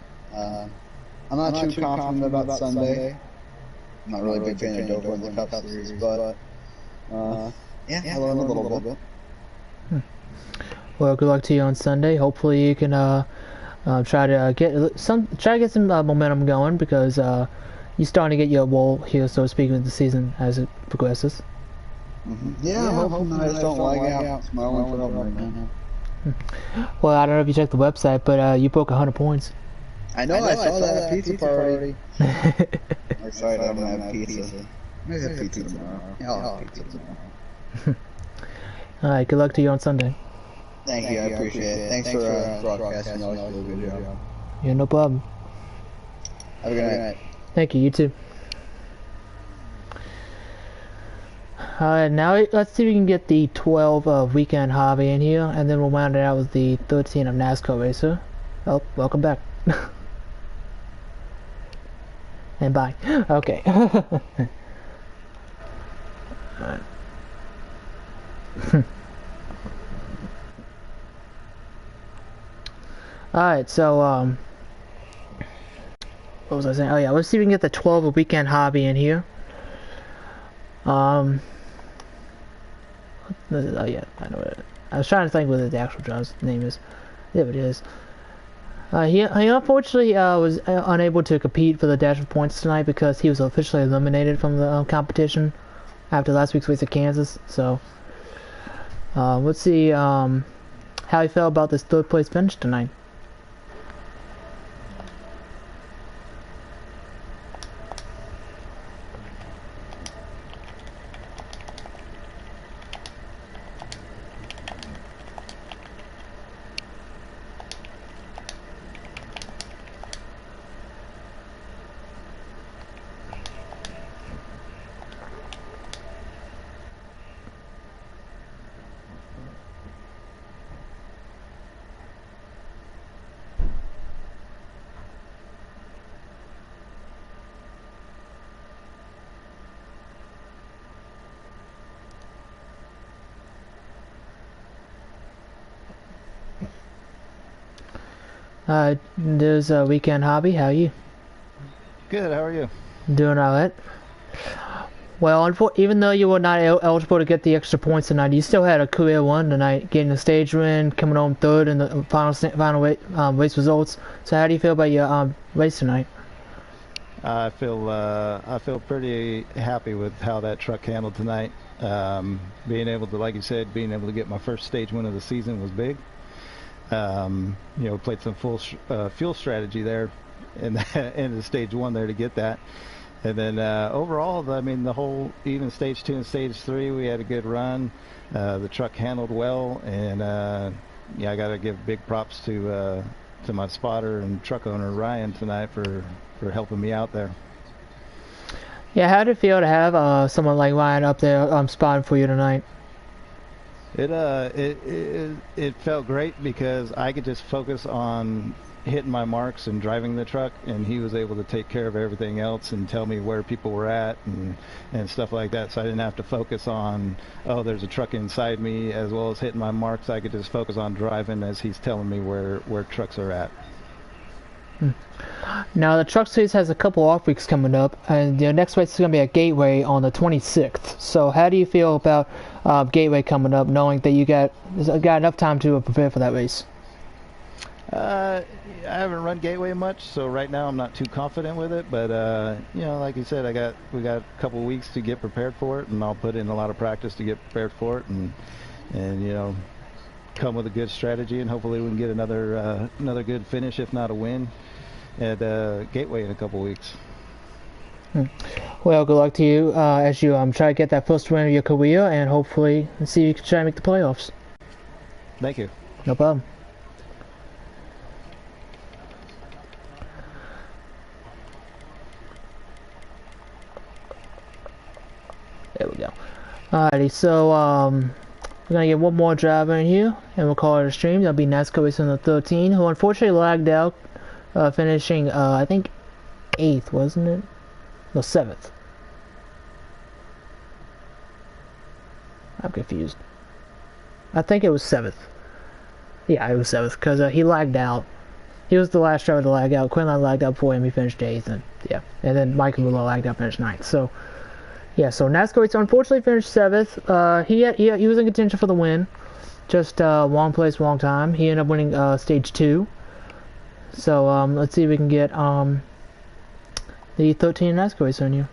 I'm not too confident about Sunday. I'm not really a big fan of Dover in the Cup Series, but yeah, I learned a little bit. Well, good luck to you on Sunday. Hopefully you can try to get some momentum going, because you're starting to get your wall here, so to speak, with the season as it progresses. Yeah, hopefully I just don't lag out. It's my only problem right now. Well, I don't know if you checked the website, but you broke 100 points. I know, I saw that pizza party. I'm excited I'm going to have pizza. Maybe have pizza tomorrow. Yeah, I'll have pizza tomorrow. Alright, good luck to you on Sunday. Thank you, I appreciate it. Thanks for broadcasting. You always do a good job. Yeah, no problem. Have a good night. Thank you, you too. Alright, now let's see if we can get the 12 weekend hobby in here, and then we'll round it out with the 13 of NASCAR racer. Oh, welcome back. And bye. Okay. Alright. Alright, so, what was I saying? Oh yeah, let's see if we can get the 12 weekend hobby in here. Oh yeah, I know it. I was trying to think what the actual job's name is. There it is. He unfortunately was unable to compete for the dash of points tonight because he was officially eliminated from the competition after last week's race at Kansas. So, let's see how he felt about this third place finish tonight. There's a weekend hobby. How are you? Good. How are you? Doing alright. Well, even though you were not eligible to get the extra points tonight, you still had a career win tonight, getting a stage win, coming home third in the final race results. So, how do you feel about your race tonight? I feel pretty happy with how that truck handled tonight. Being able to, like you said, being able to get my first stage win of the season was big. Played some fuel strategy there in the stage one there to get that. And then overall, I mean, the whole, even stage 2 and stage 3, we had a good run. The truck handled well, and I got to give big props to my spotter and truck owner Ryan tonight for helping me out there. Yeah, how did it feel to have someone like Ryan up there spotting for you tonight? It felt great because I could just focus on hitting my marks and driving the truck, and he was able to take care of everything else and tell me where people were at and stuff like that. So I didn't have to focus on, oh, there's a truck inside me, as well as hitting my marks. I could just focus on driving as he's telling me where trucks are at. Now the truck series has a couple off weeks coming up, and the next race is going to be at Gateway on the 26th. So how do you feel about Gateway coming up, knowing that you got enough time to prepare for that race? I haven't run Gateway much, so right now I'm not too confident with it. But like you said, we got a couple weeks to get prepared for it, and I'll put in a lot of practice to get prepared for it, and come with a good strategy, and hopefully we can get another good finish, if not a win, at Gateway in a couple weeks. Well, good luck to you as you try to get that first win of your career, and hopefully see if you can try to make the playoffs. Thank you. No problem. There we go. Alrighty, so we're gonna get one more driver in here, and we'll call it a stream. That'll be NASCAR Racing 13, who unfortunately lagged out, finishing I think 8th, wasn't it? No, 7th. I'm confused. I think it was 7th. Yeah, it was 7th, because he lagged out. He was the last driver to lag out. Quinlan lagged out before him, he finished 8th, and yeah. And then Michael Muller lagged out, finished 9th. So, yeah, so NASCAR Racer unfortunately finished 7th. He was in contention for the win. Just wrong place, wrong time. He ended up winning stage 2. So, let's see if we can get the 13 NASCAR Racer in here.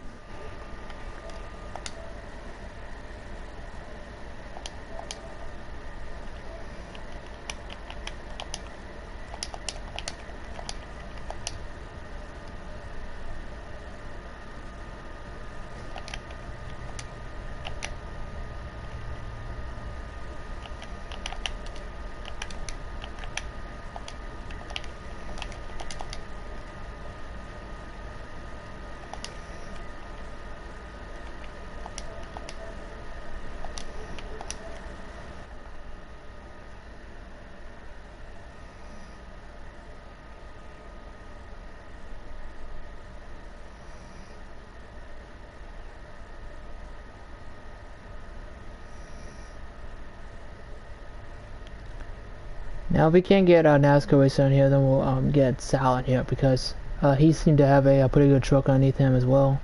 Now, if we can't get NASCAR Racer in here, then we'll get Sal in here, because he seemed to have a pretty good truck underneath him as well.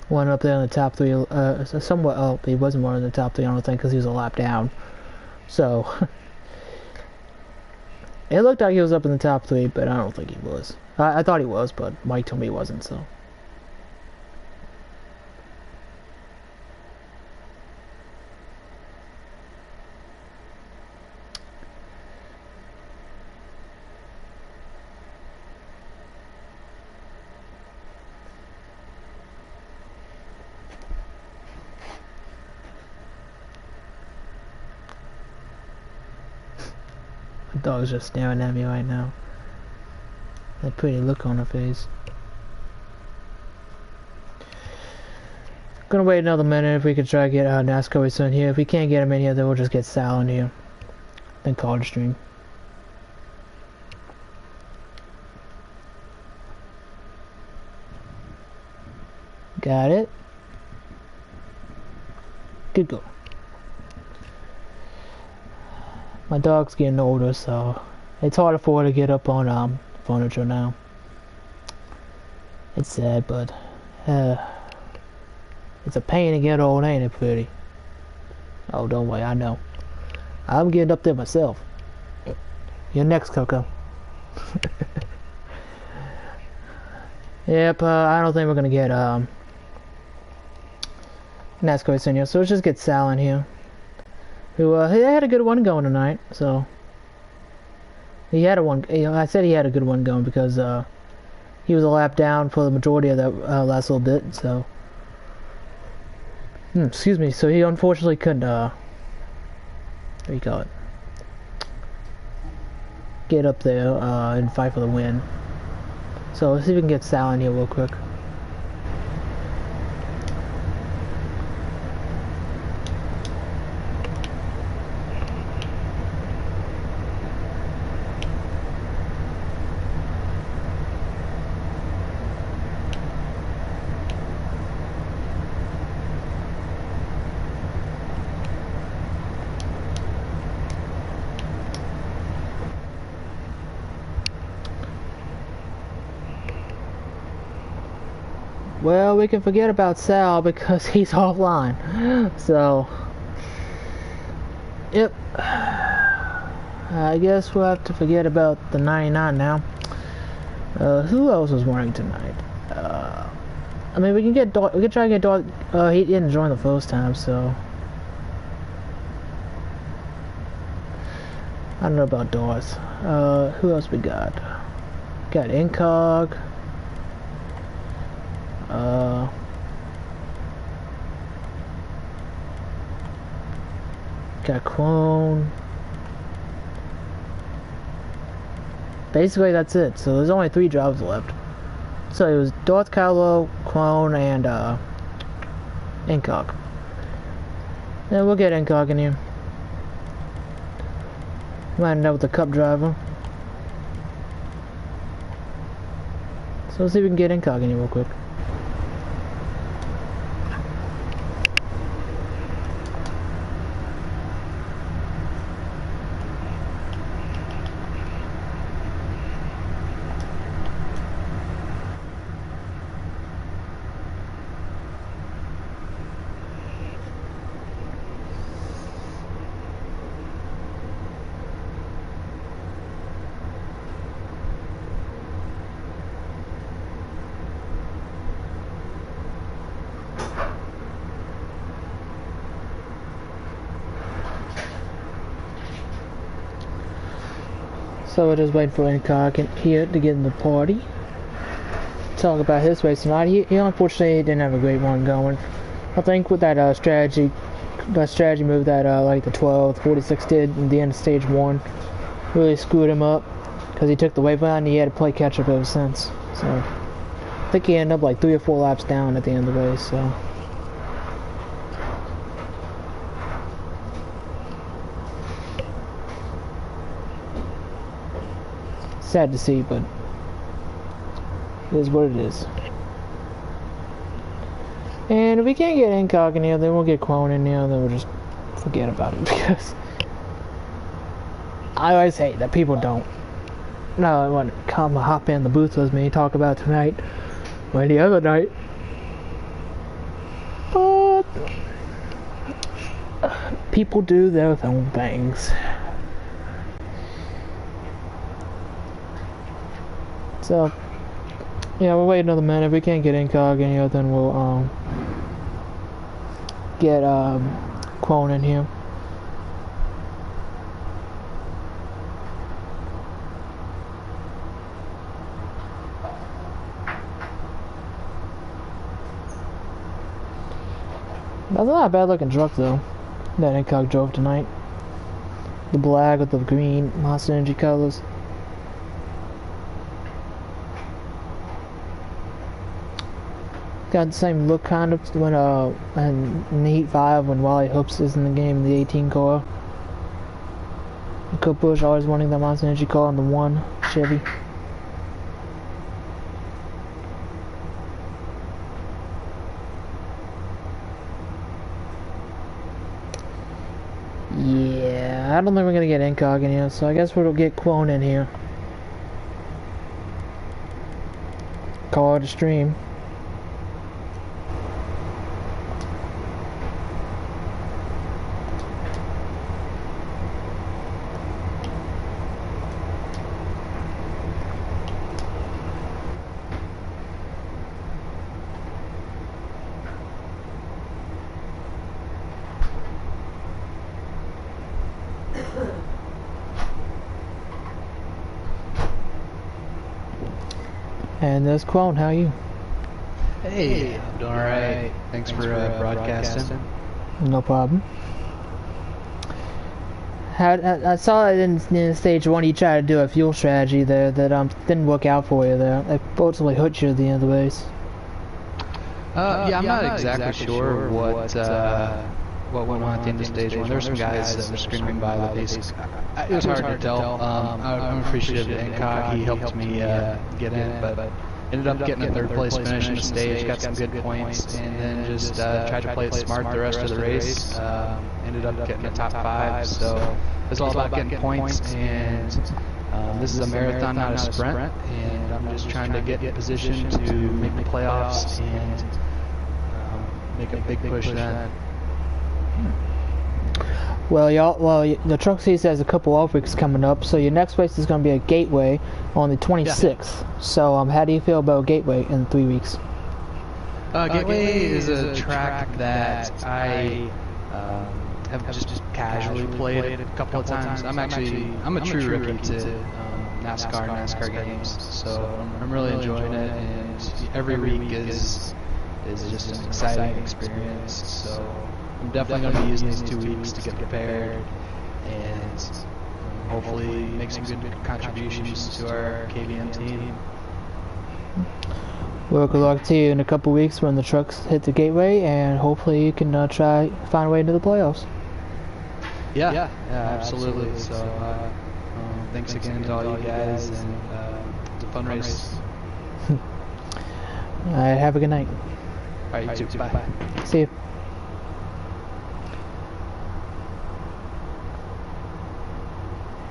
One up there in the top 3, somewhat up. He wasn't one in the top 3, I don't think, because he was a lap down. So, it looked like he was up in the top 3, but I don't think he was. I thought he was, but Mike told me he wasn't, so. The dog's just staring at me right now. That pretty look on her face. Gonna wait another minute if we can try to get NASCAR Racer in here. If we can't get him in here, then we'll just get Sal in here. Then call it a stream. Got it. Good go. My dog's getting older, so it's harder for her to get up on furniture now. It's sad, but it's a pain to get old, ain't it, pretty? Oh, don't worry, I know. I'm getting up there myself. You're next, Coco. Yep, I don't think we're gonna get NASCAR Racer in here, so let's just get Sal in here. Who he had a good one going tonight, so he had a one. You know, I said he had a good one going because he was a lap down for the majority of that last little bit. So, excuse me. So he unfortunately couldn't. What do you call it? Get up there and fight for the win. So let's see if we can get Sal in here real quick. Well, we can forget about Sal because he's offline. So, yep. I guess we'll have to forget about the 99 now. Who else was running tonight? I mean, we can try to get Dog. He didn't join the first time, so I don't know about Dawes. Who else we got? Got Incog. Got clone. Basically, that's it. So there's only 3 jobs left. So it was Darth Kylo, clone, and Incog. Then we'll get Incog in here. Might end up with the cup driver. So let's see if we can get Incog in here real quick. So we're just waiting for Incog here to get in the party. Talk about his race tonight. He unfortunately didn't have a great one going. I think with that strategy move that like the 46 did in the end of stage 1 really screwed him up because he took the wave line and he had to play catch up ever since. So I think he ended up like 3 or 4 laps down at the end of the race. So. Sad to see, but it is what it is. And if we can't get Incog in here, then we'll get Clone in here, then we'll just forget about it, because I always hate that people don't. No, I want to come hop in the booth with me, talk about tonight, or any other night. But people do their own things. So, yeah, we'll wait another minute. If we can't get Incog in here, then we'll get Clone in here. That's not a bad looking truck though, that Incog drove tonight. The black with the green Monster Energy colors. Got the same look kind of when in the Heat 5 when Wally Hoops is in the game in the 18 car. Cook Bush always wanting the Monster Energy car on the 1 Chevy. Yeah, I don't think we're gonna get Incog in here, so I guess we'll get Clone in here. Car to stream. And there's Clone, how are you? Hey, I'm doing alright. Thanks for broadcasting. No problem. I saw it in stage 1 you tried to do a fuel strategy there that didn't work out for you there. It fortunately hurt you at the end of the race. Yeah, I'm not exactly sure what went on at the end of stage 1. There were some guys that were screaming by the basics. It was hard to tell. I'm appreciative of Incog. He helped me get in, but ended up getting a 3rd place finish in the stage, got some good points, and then just tried to play it smart the rest of the race. Ended up getting the top 5, so it's all about getting points, and this is a marathon, not a sprint, and I'm just trying to get in position to make the playoffs and make a big push then. Well, the truck season has a couple off weeks coming up, so your next race is going to be at Gateway on the 26th. Yeah. So, how do you feel about Gateway in 3 weeks? Gateway is a track that I have just casually played it a couple of times. I'm a true rookie to NASCAR games. So I'm really enjoying it, and every week is just an exciting experience. So I'm definitely going to be using these 2 weeks to get prepared and hopefully make some good contributions to our KBM team. Well, good luck to you in a couple weeks when the trucks hit the gateway, and hopefully you can try find a way into the playoffs. Yeah, absolutely. So thanks again to all you guys, and it's a fun race. Alright, have a good night. Alright, you too. Bye. See you.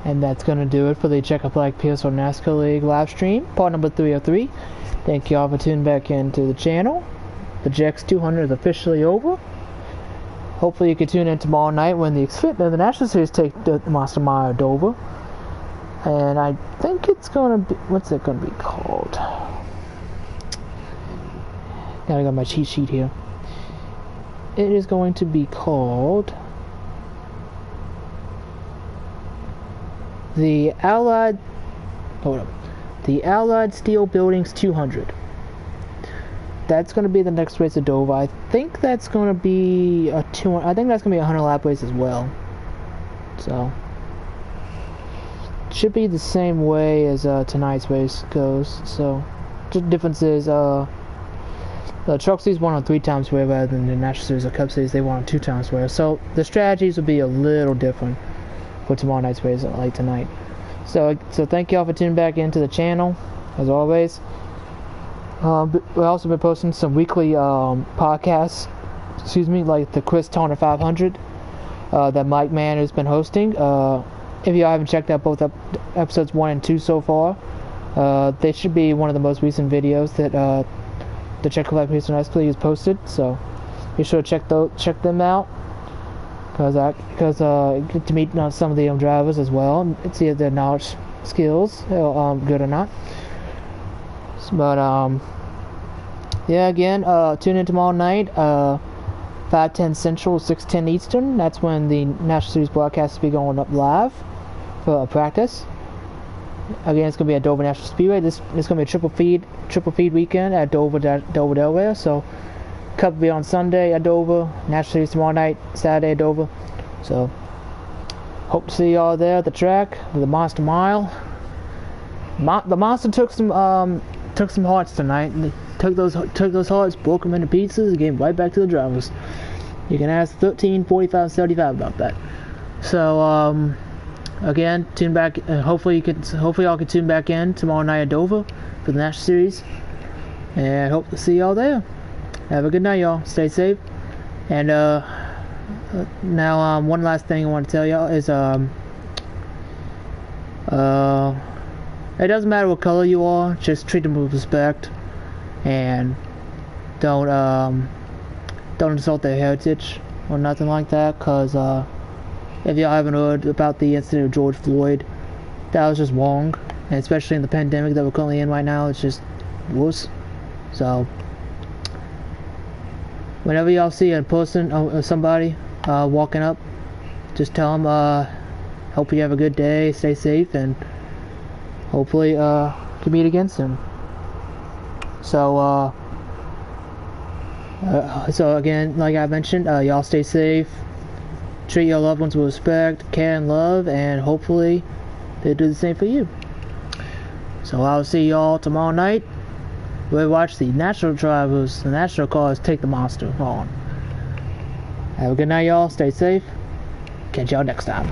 And that's going to do it for the Checkered PSO NASCAR League live stream, part number 303. Thank you all for tuning back into the channel. The Jegs 200 is officially over. Hopefully you can tune in tomorrow night when the National Series take the Monster Mile Dover. And I think it's going to be, what's it going to be called? Gotta got my cheat sheet here. It is going to be called the Allied Steel Buildings 200. That's going to be the next race at Dover. I think that's going to be a 200. I think that's going to be a 100 lap race as well. So should be the same way as tonight's race goes. So the difference is the Truck Series won on 3 times wear rather than the National Series or Cup Series they won on 2 times wear. So the strategies will be a little different for tomorrow night's race like tonight. So thank you all for tuning back into the channel as always. We've also been posting some weekly podcasts, like the Chris Tawner 500 that Mike Mann has been hosting. If you haven't checked out both episodes 1 and 2 so far, they should be one of the most recent videos that the Checkered NASCAR League has posted. So be sure to check them out, because I get to meet some of the drivers as well and see if their knowledge skills are good or not. But yeah, again, tune in tomorrow night, 5:10 Central, 6:10 Eastern. That's when the National Series broadcast will be going up live for practice. Again, it's gonna be at Dover National Speedway. It's gonna be a triple feed weekend at Dover Delaware. So Cup will be on Sunday at Dover, National Series tomorrow night, Saturday at Dover. So hope to see y'all there at the track, the Monster Mile. The Monster took some hearts tonight. And took those hearts, broke them into pieces, and gave them right back to the drivers. You can ask 13, 45, 75 about that. So again, tune back. Hopefully y'all can tune back in tomorrow night at Dover for the National Series. And I hope to see y'all there. Have a good night, y'all. Stay safe. And now one last thing I want to tell y'all is it doesn't matter what color you are, just treat them with respect, and don't insult their heritage or nothing like that. Cause if y'all haven't heard about the incident of George Floyd, that was just wrong, and especially in the pandemic that we're currently in right now, it's just worse. So whenever y'all see a person or somebody walking up, just tell them, hope you have a good day, stay safe, and hopefully can meet again soon. So so again, like I mentioned, y'all stay safe, treat your loved ones with respect, care, and love, and hopefully they do the same for you. So I'll see y'all tomorrow night. We'll watch the national drivers, the national cars take the monster on. Have a good night, y'all. Stay safe. Catch y'all next time.